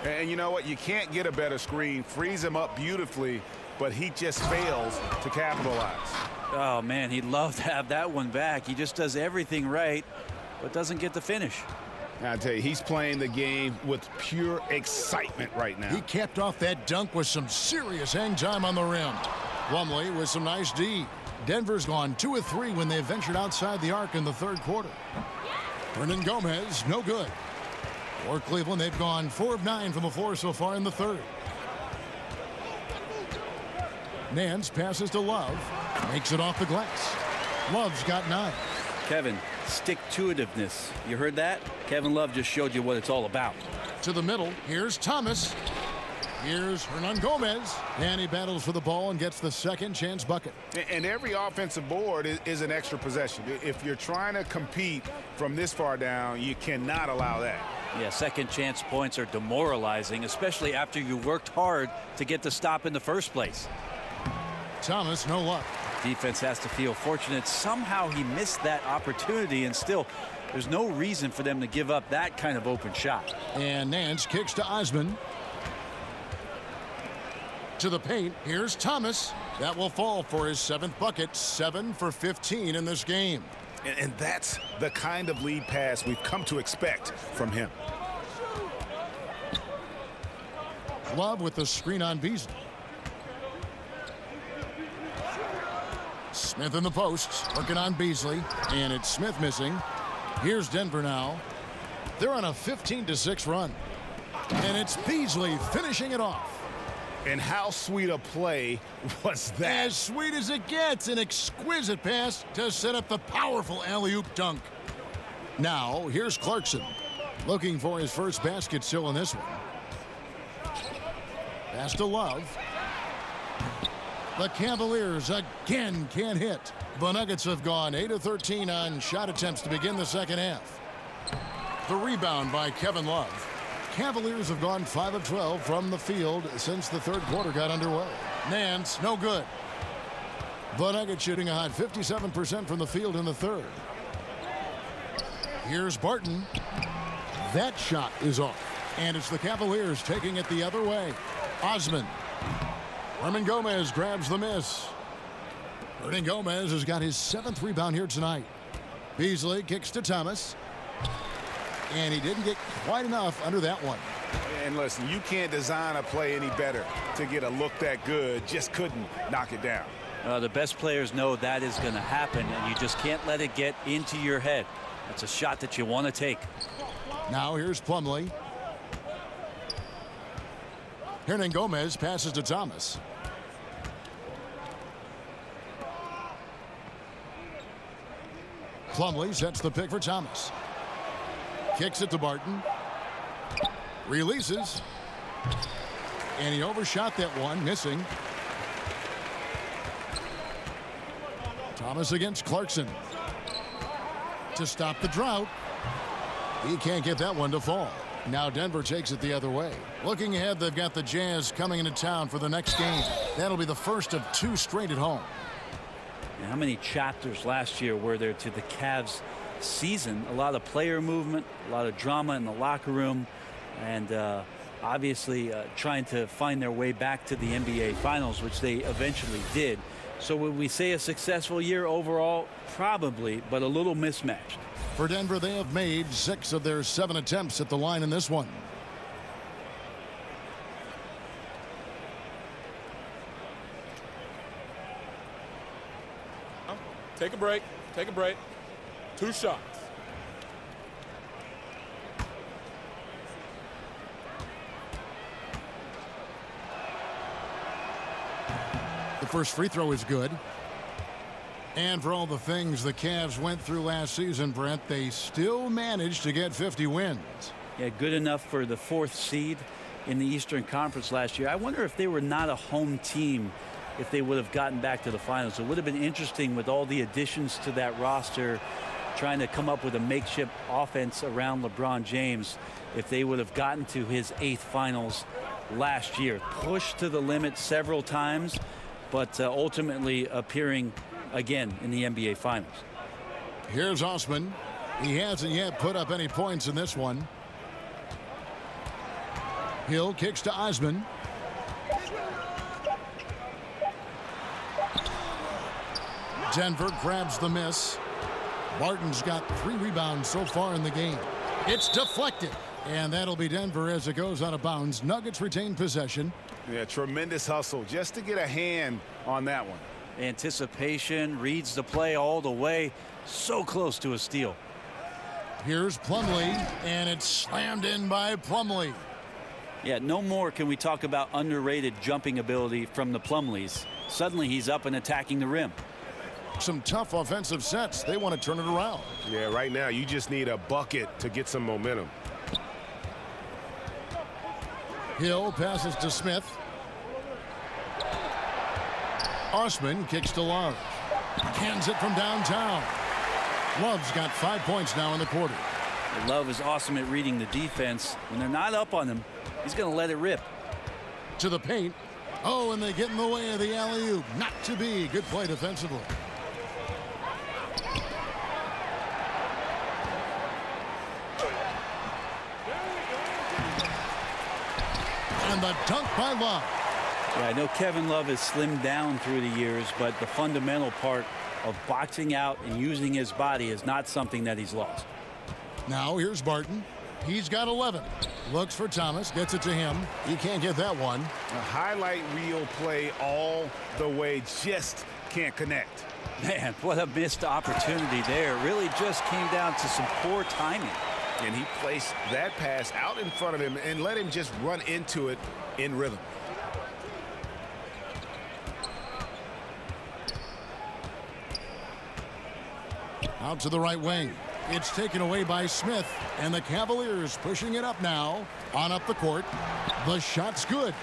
And you know what? You can't get a better screen. Frees him up beautifully, but he just fails to capitalize. Oh, man, he'd love to have that one back. He just does everything right, but doesn't get the finish. I tell you, he's playing the game with pure excitement right now. He capped off that dunk with some serious hang time on the rim. Plumlee with some nice D. Denver's gone 2 of 3 when they ventured outside the arc in the 3rd quarter. Hernan-Gomez, no good. For Cleveland, they've gone 4 of 9 from the floor so far in the 3rd. Nance passes to Love. Makes it off the glass. Love's got 9. Kevin, stick-to-itiveness. You heard that? Kevin Love just showed you what it's all about. To the middle. Here's Thomas. Here's Hernan Gomez, and he battles for the ball and gets the second chance bucket. And every offensive board is an extra possession. If you're trying to compete from this far down, you cannot allow that. Yeah, second chance points are demoralizing, especially after you worked hard to get the stop in the first place. Thomas, no luck. Defense has to feel fortunate. Somehow he missed that opportunity, and still there's no reason for them to give up that kind of open shot. And Nance kicks to Osman. To the paint. Here's Thomas. That will fall for his 7th bucket. 7 for 15 in this game. And that's the kind of lead pass we've come to expect from him. Love with the screen on Beasley. Smith in the posts, working on Beasley, and it's Smith missing. Here's Denver now. They're on a 15-6 run, and it's Beasley finishing it off. And how sweet a play was that? As sweet as it gets, an exquisite pass to set up the powerful alley-oop dunk. Now, here's Clarkson, looking for his first basket still in this one. Pass to Love. The Cavaliers again can't hit. The Nuggets have gone 8 of 13 on shot attempts to begin the second half. The rebound by Kevin Love. Cavaliers have gone 5 of 12 from the field since the third quarter got underway. Nance, no good. The Nuggets shooting a hot 57% from the field in the third. Here's Barton. That shot is off. And it's the Cavaliers taking it the other way. Osman. Hernan Gomez grabs the miss. Hernan Gomez has got his 7th rebound here tonight. Beasley kicks to Thomas. And he didn't get quite enough under that one. And listen, you can't design a play any better to get a look that good. Just couldn't knock it down. The best players know that is going to happen, and you just can't let it get into your head. That's a shot that you want to take. Now here's Plumlee. Hernan Gomez passes to Thomas. Plumlee sets the pick for Thomas. Kicks it to Barton. Releases. And he overshot that one, missing. Thomas against Clarkson. To stop the drought. He can't get that one to fall. Now Denver takes it the other way. Looking ahead, they've got the Jazz coming into town for the next game. That'll be the first of 2 straight at home. And how many chapters last year were there to the Cavs season? A lot of player movement, a lot of drama in the locker room, and obviously trying to find their way back to the NBA Finals, which they eventually did. So would we say a successful year overall? Probably, but a little mismatched. For Denver, they have made 6 of their 7 attempts at the line in this one. Take a break. Take a break. 2 shots. The first free throw is good. And for all the things the Cavs went through last season, Brent, they still managed to get 50 wins. Yeah, good enough for the 4th seed in the Eastern Conference last year. I wonder if they were not a home team, if they would have gotten back to the finals. It would have been interesting with all the additions to that roster, trying to come up with a makeshift offense around LeBron James, if they would have gotten to his 8th finals last year. Pushed to the limit several times, but ultimately appearing again in the NBA Finals. Here's Osman. He hasn't yet put up any points in this one. Hill kicks to Osman. Denver grabs the miss. Barton's got 3 rebounds so far in the game. It's deflected. And that'll be Denver as it goes out of bounds. Nuggets retain possession. Yeah, tremendous hustle just to get a hand on that one. Anticipation, reads the play all the way. So close to a steal. Here's Plumlee, and it's slammed in by Plumlee. Yeah, no more can we talk about underrated jumping ability from the Plumlees. Suddenly he's up and attacking the rim. Some tough offensive sets. They want to turn it around. Yeah, right now you just need a bucket to get some momentum. Hill passes to Smith. Osman kicks to Love. Cans it from downtown. Love's got 5 points now in the quarter. Love is awesome at reading the defense. When they're not up on him, he's going to let it rip. To the paint. Oh, and they get in the way of the alley-oop. Not to be. Good play defensively. And the dunk by Love. Yeah, I know Kevin Love has slimmed down through the years, but the fundamental part of boxing out and using his body is not something that he's lost. Now here's Barton. He's got 11. Looks for Thomas. Gets it to him. He can't get that one. A highlight reel play all the way. Just can't connect. Man, what a missed opportunity there. It really just came down to some poor timing. And he placed that pass out in front of him and let him just run into it in rhythm. Out to the right wing. It's taken away by Smith, and the Cavaliers pushing it up now. On up the court. The shot's good.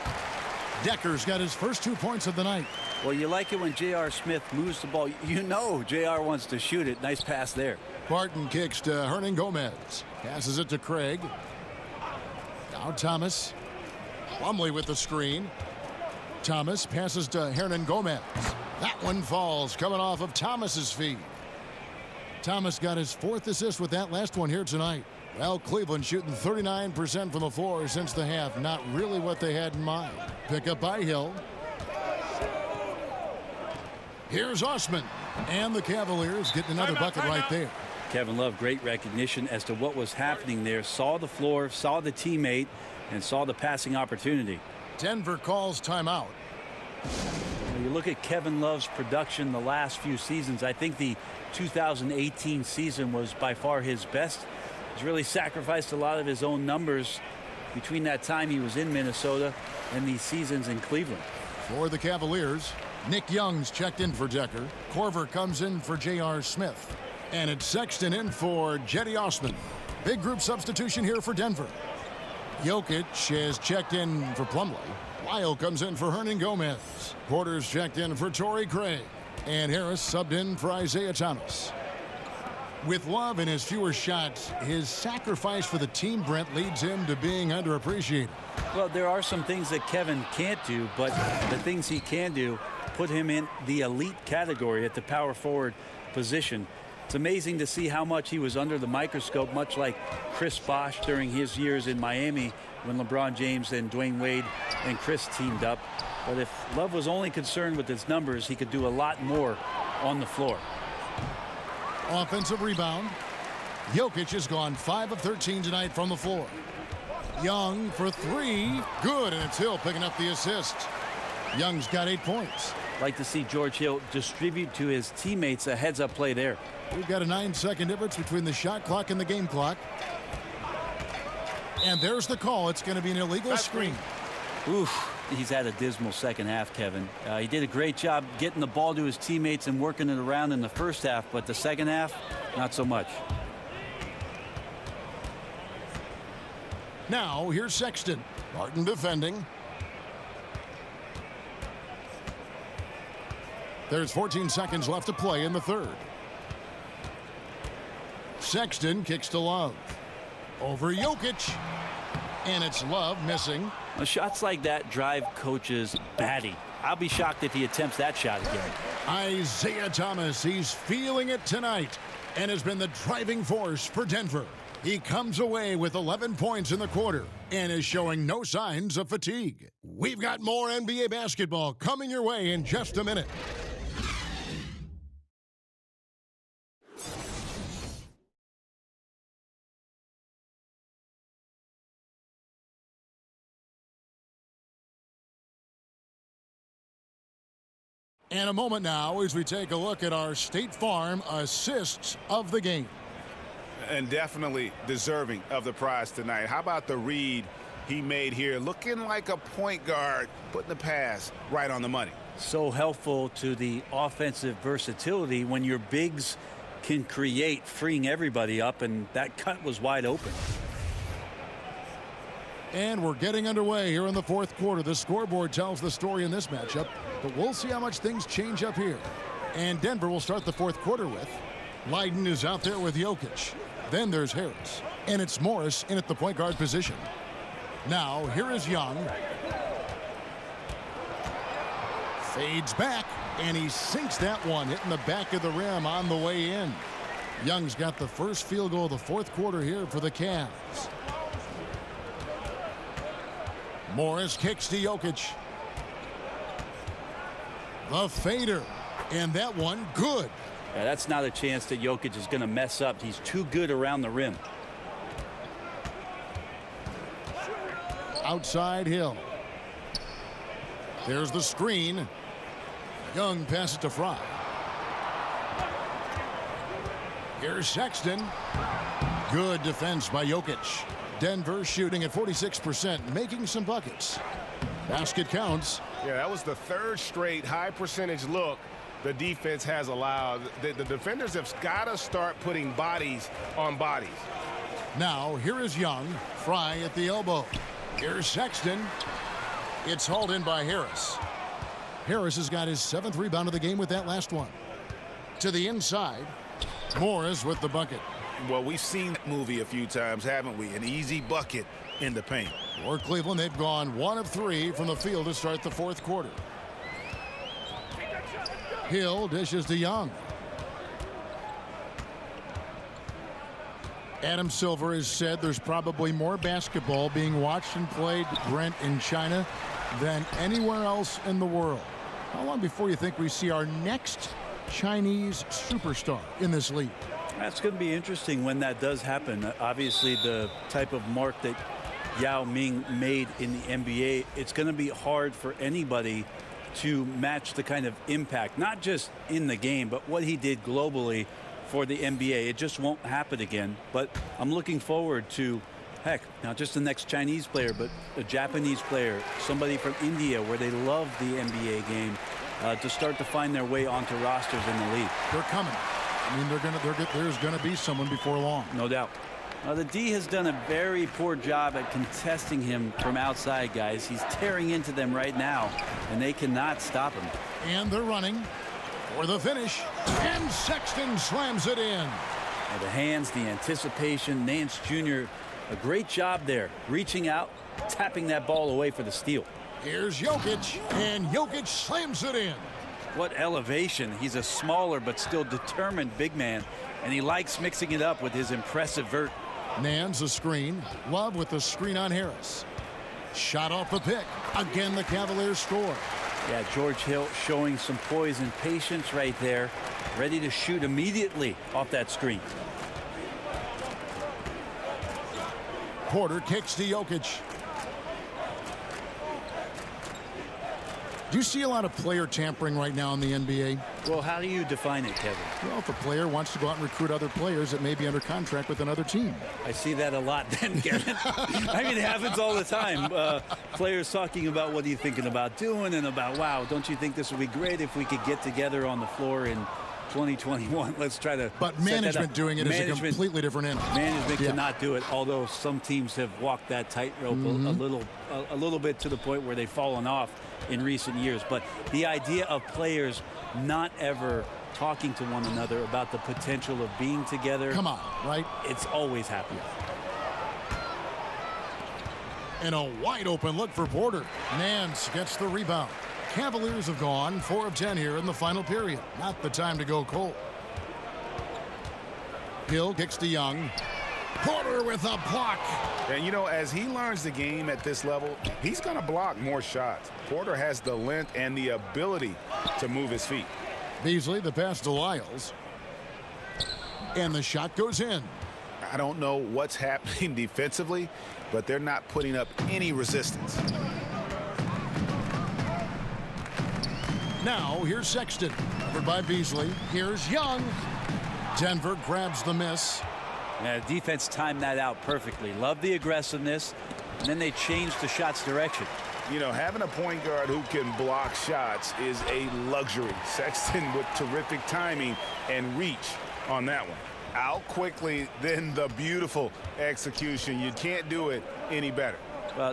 Decker's got his first 2 points of the night. Well, you like it when J.R. Smith moves the ball. You know J.R. wants to shoot it. Nice pass there. Barton kicks to Hernan Gomez. Passes it to Craig. Now Thomas. Plumlee with the screen. Thomas passes to Hernan Gomez. That one falls, coming off of Thomas's feet. Thomas got his 4th assist with that last one here tonight. Well, Cleveland shooting 39% from the floor since the half. Not really what they had in mind. Pick up by Hill. Here's Osman. And the Cavaliers getting another bucket right there. Kevin Love, great recognition as to what was happening there. Saw the floor, saw the teammate, and saw the passing opportunity. Denver calls timeout. When you look at Kevin Love's production the last few seasons, I think the 2018 season was by far his best. He's really sacrificed a lot of his own numbers between that time he was in Minnesota and these seasons in Cleveland. For the Cavaliers, Nick Young's checked in for Decker. Corver comes in for J.R. Smith. And it's Sexton in for Jetty Osman. Big group substitution here for Denver. Jokic has checked in for Plumlee. Lyle comes in for Hernan Gomez. Porter's checked in for Torrey Craig. And Harris subbed in for Isiah Thomas. With Love and his fewer shots, his sacrifice for the team, Brent, leads him to being underappreciated. Well, there are some things that Kevin can't do, but the things he can do put him in the elite category at the power forward position. It's amazing to see how much he was under the microscope, much like Chris Bosh during his years in Miami when LeBron James and Dwayne Wade and Chris teamed up. But if Love was only concerned with his numbers, he could do a lot more on the floor. Offensive rebound. Jokic has gone 5 of 13 tonight from the floor. Young for 3. Good, and it's Hill picking up the assist. Young's got 8 points. Like to see George Hill distribute to his teammates a heads-up play there. We've got a 9-second difference between the shot clock and the game clock. And there's the call. It's going to be an illegal screen. Oof. He's had a dismal second half, Kevin. He did a great job getting the ball to his teammates and working it around in the first half, but the second half, not so much. Now, here's Sexton. Barton defending. There's 14 seconds left to play in the third. Sexton kicks to Love. Over Jokic. And it's Love missing. Well, shots like that drive coaches batty. I'll be shocked if he attempts that shot again. Isiah Thomas, he's feeling it tonight and has been the driving force for Denver. He comes away with 11 points in the quarter and is showing no signs of fatigue. We've got more NBA basketball coming your way in just a minute. And a moment now as we take a look at our State Farm assists of the game. And definitely deserving of the prize tonight. How about the read he made here? Looking like a point guard, putting the pass right on the money. So helpful to the offensive versatility when your bigs can create, freeing everybody up, and that cut was wide open. And we're getting underway here in the fourth quarter. The scoreboard tells the story in this matchup, but we'll see how much things change up here. And Denver will start the fourth quarter with Leiden is out there with Jokic. Then there's Harris. And it's Morris in at the point guard position. Now, here is Young. Fades back, and he sinks that one, hitting the back of the rim on the way in. Young's got the first field goal of the fourth quarter here for the Cavs. Morris kicks to Jokic. The fader. And that one, good. Yeah, that's not a chance that Jokic is going to mess up. He's too good around the rim. Outside Hill. There's the screen. Young passes to Fry. Here's Sexton. Good defense by Jokic. Denver shooting at 46%, making some buckets. Basket counts. Yeah, that was the third straight high percentage look the defense has allowed. The defenders have got to start putting bodies on bodies. Now, here is Young. Fry at the elbow. Here's Sexton. It's hauled in by Harris. Harris has got his 7th rebound of the game with that last one. To the inside. Morris with the bucket. Well, we've seen that movie a few times, haven't we? An easy bucket in the paint. For Cleveland, they've gone 1 of 3 from the field to start the fourth quarter. Hill dishes to Young. Adam Silver has said there's probably more basketball being watched and played, Brent, in China than anywhere else in the world. How long before you think we see our next Chinese superstar in this league? That's going to be interesting when that does happen. Obviously, the type of mark that Yao Ming made in the NBA, it's going to be hard for anybody to match the kind of impact, not just in the game, but what he did globally for the NBA. It just won't happen again. But I'm looking forward to, heck, not just the next Chinese player, but a Japanese player, somebody from India where they love the NBA game, to start to find their way onto rosters in the league. They're coming. I mean, there's going to be someone before long. No doubt. The D has done a very poor job at contesting him from outside, guys. He's tearing into them right now, and they cannot stop him. And they're running for the finish, and Sexton slams it in. The hands, the anticipation. Nance Jr., a great job there, reaching out, tapping that ball away for the steal. Here's Jokic, and Jokic slams it in. What elevation. He's a smaller but still determined big man, and he likes mixing it up with his impressive vert. Nance a screen. Love with the screen on Harris. Shot off the pick. Again, the Cavaliers score. Yeah, George Hill showing some poise and patience right there, ready to shoot immediately off that screen. Porter kicks to Jokic. Do you see a lot of player tampering right now in the NBA? Well, how do you define it, Kevin? Well, if a player wants to go out and recruit other players that may be under contract with another team. I see that a lot then, Kevin. I mean, it happens all the time. Players talking about what are you thinking about doing and about, wow, don't you think this would be great if we could get together on the floor in 2021? Let's try to. But management doing it is a completely different animal. Management cannot do it, although some teams have walked that tightrope a little bit to the point where they've fallen off in recent years. But the idea of players not ever talking to one another about the potential of being together. Come on, right? It's always happening. And a wide open look for Porter. Nance gets the rebound. Cavaliers have gone 4 of 10 here in the final period. Not the time to go cold. Hill kicks to Young. Porter with a block. And, you know, as he learns the game at this level, he's going to block more shots. Porter has the length and the ability to move his feet. Beasley, the pass to Lyles. And the shot goes in. I don't know what's happening defensively, but they're not putting up any resistance. Now, here's Sexton. Covered by Beasley. Here's Young. Denver grabs the miss. Yeah, defense timed that out perfectly. Love the aggressiveness, and then they changed the shot's direction. You know, having a point guard who can block shots is a luxury. Sexton with terrific timing and reach on that one. Out quickly, then the beautiful execution. You can't do it any better.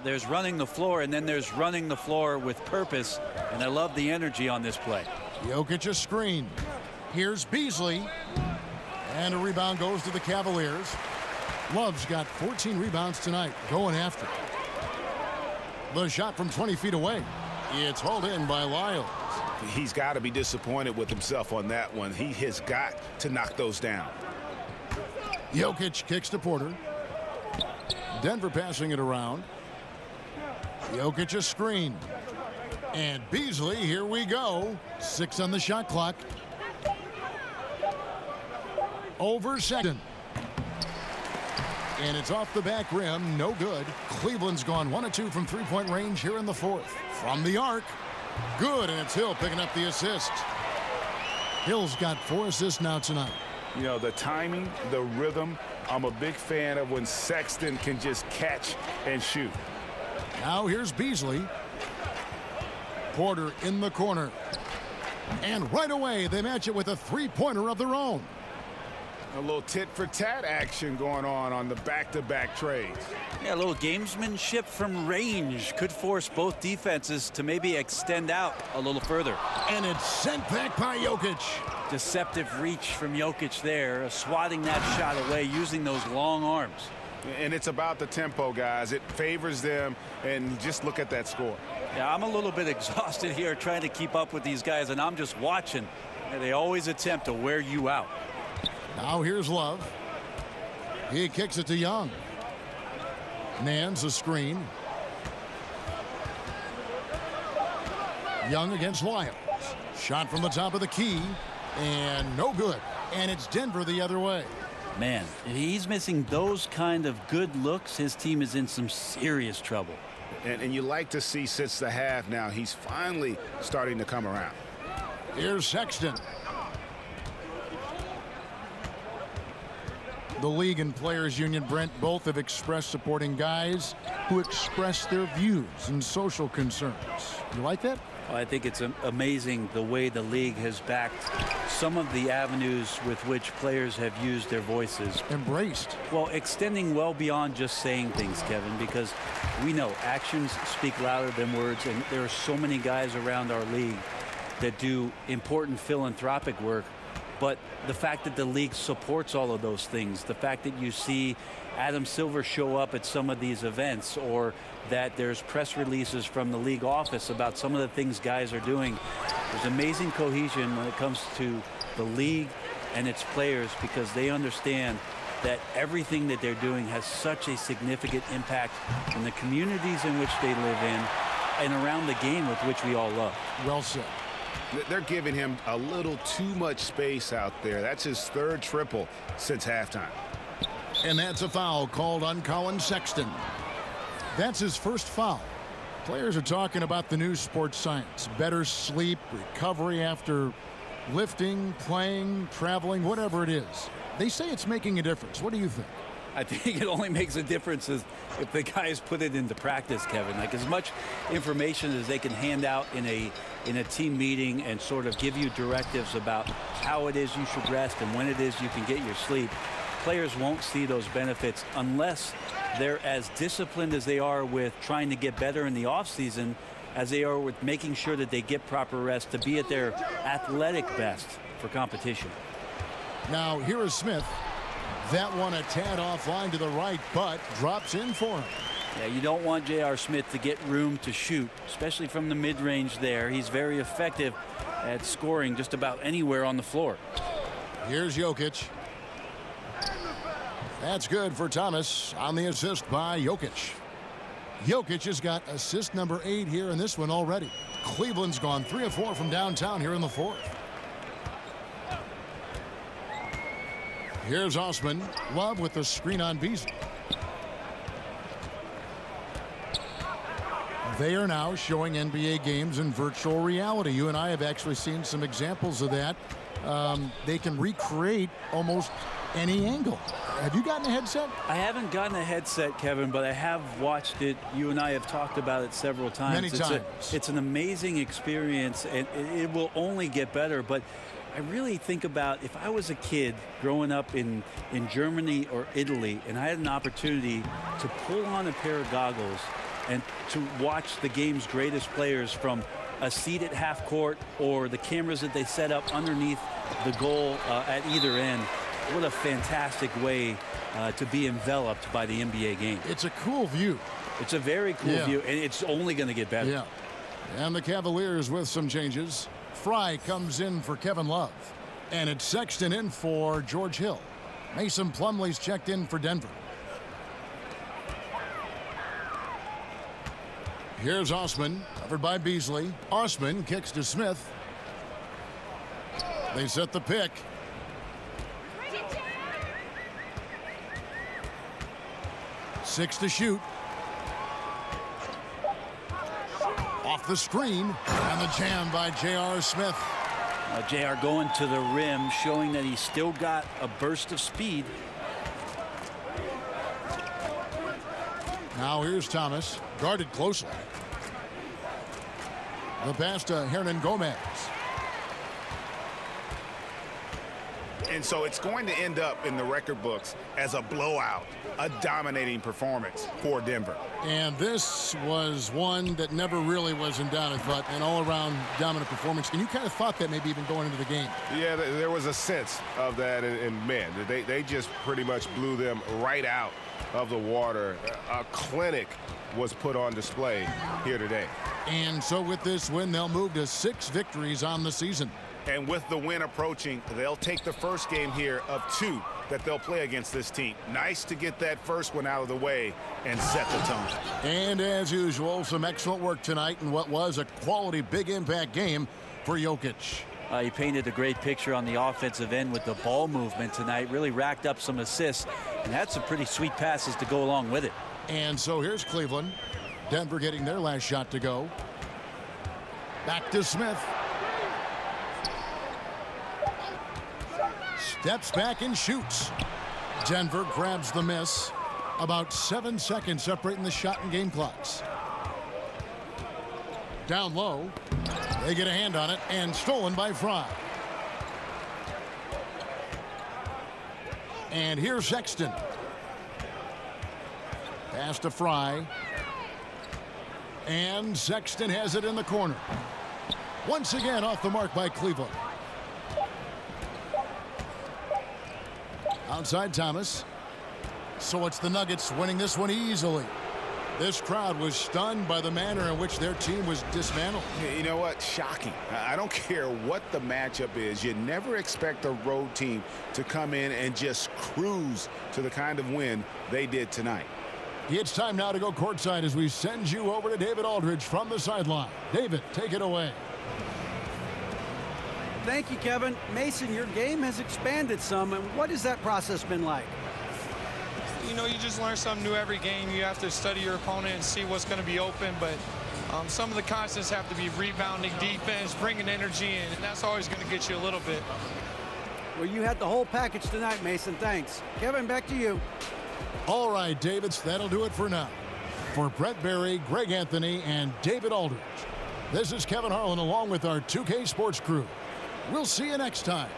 There's running the floor, and then there's running the floor with purpose, and I love the energy on this play. Jokic a screen. Here's Beasley. And a rebound goes to the Cavaliers. Love's got 14 rebounds tonight, going after. The shot from 20 feet away. It's hauled in by Lyles. He's got to be disappointed with himself on that one. He has got to knock those down. Jokic kicks to Porter. Denver passing it around. Jokic a screen. And Beasley, here we go. 6 on the shot clock. Over second. And it's off the back rim. No good. Cleveland's gone 1 of 2 from three-point range here in the fourth. From the arc. Good, and it's Hill picking up the assist. Hill's got 4 assists now tonight. You know, the timing, the rhythm, I'm a big fan of when Sexton can just catch and shoot. Now here's Beasley. Porter in the corner. And right away, they match it with a three-pointer of their own. A little tit-for-tat action going on the back-to-back trades. Yeah, a little gamesmanship from range could force both defenses to maybe extend out a little further. And it's sent back by Jokic. Deceptive reach from Jokic there, swatting that shot away using those long arms. And it's about the tempo, guys. It favors them, and just look at that score. Yeah, I'm a little bit exhausted here trying to keep up with these guys, and I'm just watching. And they always attempt to wear you out. Now here's Love. He kicks it to Young. Nance a screen. Young against Lyles. Shot from the top of the key. And no good. And it's Denver the other way. Man, if he's missing those kind of good looks, his team is in some serious trouble. And you like to see since the half now, he's finally starting to come around. Here's Sexton. The league and players union, Brent, both have expressed supporting guys who express their views and social concerns. You like that? I think it's amazing the way the league has backed some of the avenues with which players have used their voices. Embraced. Well, extending well beyond just saying things, Kevin, because we know actions speak louder than words, and there are so many guys around our league that do important philanthropic work. But the fact that the league supports all of those things, the fact that you see Adam Silver show up at some of these events, or that there's press releases from the league office about some of the things guys are doing, there's amazing cohesion when it comes to the league and its players, because they understand that everything that they're doing has such a significant impact in the communities in which they live in and around the game with which we all love. Well said. They're giving him a little too much space out there. That's his 3rd triple since halftime. And that's a foul called on Colin Sexton. That's his first foul. Players are talking about the new sports science. Better sleep, recovery after lifting, playing, traveling, whatever it is. They say it's making a difference. What do you think? I think it only makes a difference if the guys put it into practice, Kevin. Like, as much information as they can hand out in a team meeting and sort of give you directives about how it is you should rest and when it is you can get your sleep, players won't see those benefits unless they're as disciplined as they are with trying to get better in the offseason as they are with making sure that they get proper rest to be at their athletic best for competition. Now here is Smith. That one a tad offline to the right, but drops in for him. Yeah, you don't want J.R. Smith to get room to shoot, especially from the mid-range there. He's very effective at scoring just about anywhere on the floor. Here's Jokic. That's good for Thomas on the assist by Jokic. Jokic has got assist number 8 here in this one already. Cleveland's gone 3 of 4 from downtown here in the fourth. Here's Osman. Love with the screen on Beasley. They are now showing NBA games in virtual reality. You and I have actually seen some examples of that. They can recreate almost any angle. Have you gotten a headset? I haven't gotten a headset, Kevin, but I have watched it. You and I have talked about it several times. Many times. It's an amazing experience, and it will only get better. But I really think about if I was a kid growing up in Germany or Italy and I had an opportunity to pull on a pair of goggles and to watch the game's greatest players from a seat at half court or the cameras that they set up underneath the goal at either end. What a fantastic way to be enveloped by the NBA game. It's a cool view. It's a very cool view, and it's only going to get better. Yeah. And the Cavaliers with some changes. Fry comes in for Kevin Love. And it's Sexton in for George Hill. Mason Plumlee's checked in for Denver. Here's Osman, covered by Beasley. Osman kicks to Smith. They set the pick. Six to shoot. Off the screen, and the jam by J.R. Smith. JR going to the rim, showing that he's still got a burst of speed. Now here's Thomas, guarded closely. The pass to Hernan Gomez. And so it's going to end up in the record books as a blowout, a dominating performance for Denver. And this was one that never really was in doubt, but an all-around dominant performance. And you kind of thought that maybe even going into the game. Yeah, there was a sense of that in men. They just pretty much blew them right out of the water. A clinic was put on display here today. And so with this win, they'll move to 6 victories on the season. And with the win approaching, they'll take the first game here of 2 that they'll play against this team. Nice to get that first one out of the way and set the tone. And as usual, some excellent work tonight in what was a quality big impact game for Jokic. He painted a great picture on the offensive end with the ball movement tonight. Really racked up some assists and had some pretty sweet passes to go along with it. And so here's Cleveland. Denver getting their last shot to go. Back to Smith. Steps back and shoots. Denver grabs the miss. About 7 seconds separating the shot and game clocks. Down low. They get a hand on it and stolen by Fry. And here's Sexton. Pass to Fry. And Sexton has it in the corner. Once again off the mark by Cleveland. Outside Thomas. So it's the Nuggets winning this one easily. This crowd was stunned by the manner in which their team was dismantled. You know what? Shocking. I don't care what the matchup is. You never expect a road team to come in and just cruise to the kind of win they did tonight. It's time now to go courtside as we send you over to David Aldridge from the sideline. David, take it away. Thank you, Kevin. Mason, your game has expanded some, and what has that process been like? You know, you just learn something new every game. You have to study your opponent and see what's going to be open, but some of the constants have to be rebounding, defense, bringing energy in, and that's always going to get you a little bit. Well, you had the whole package tonight, Mason. Thanks. Kevin, back to you. All right, Davids, that'll do it for now. For Brett Berry, Greg Anthony, and David Aldridge, this is Kevin Harlan along with our 2K Sports crew. We'll see you next time.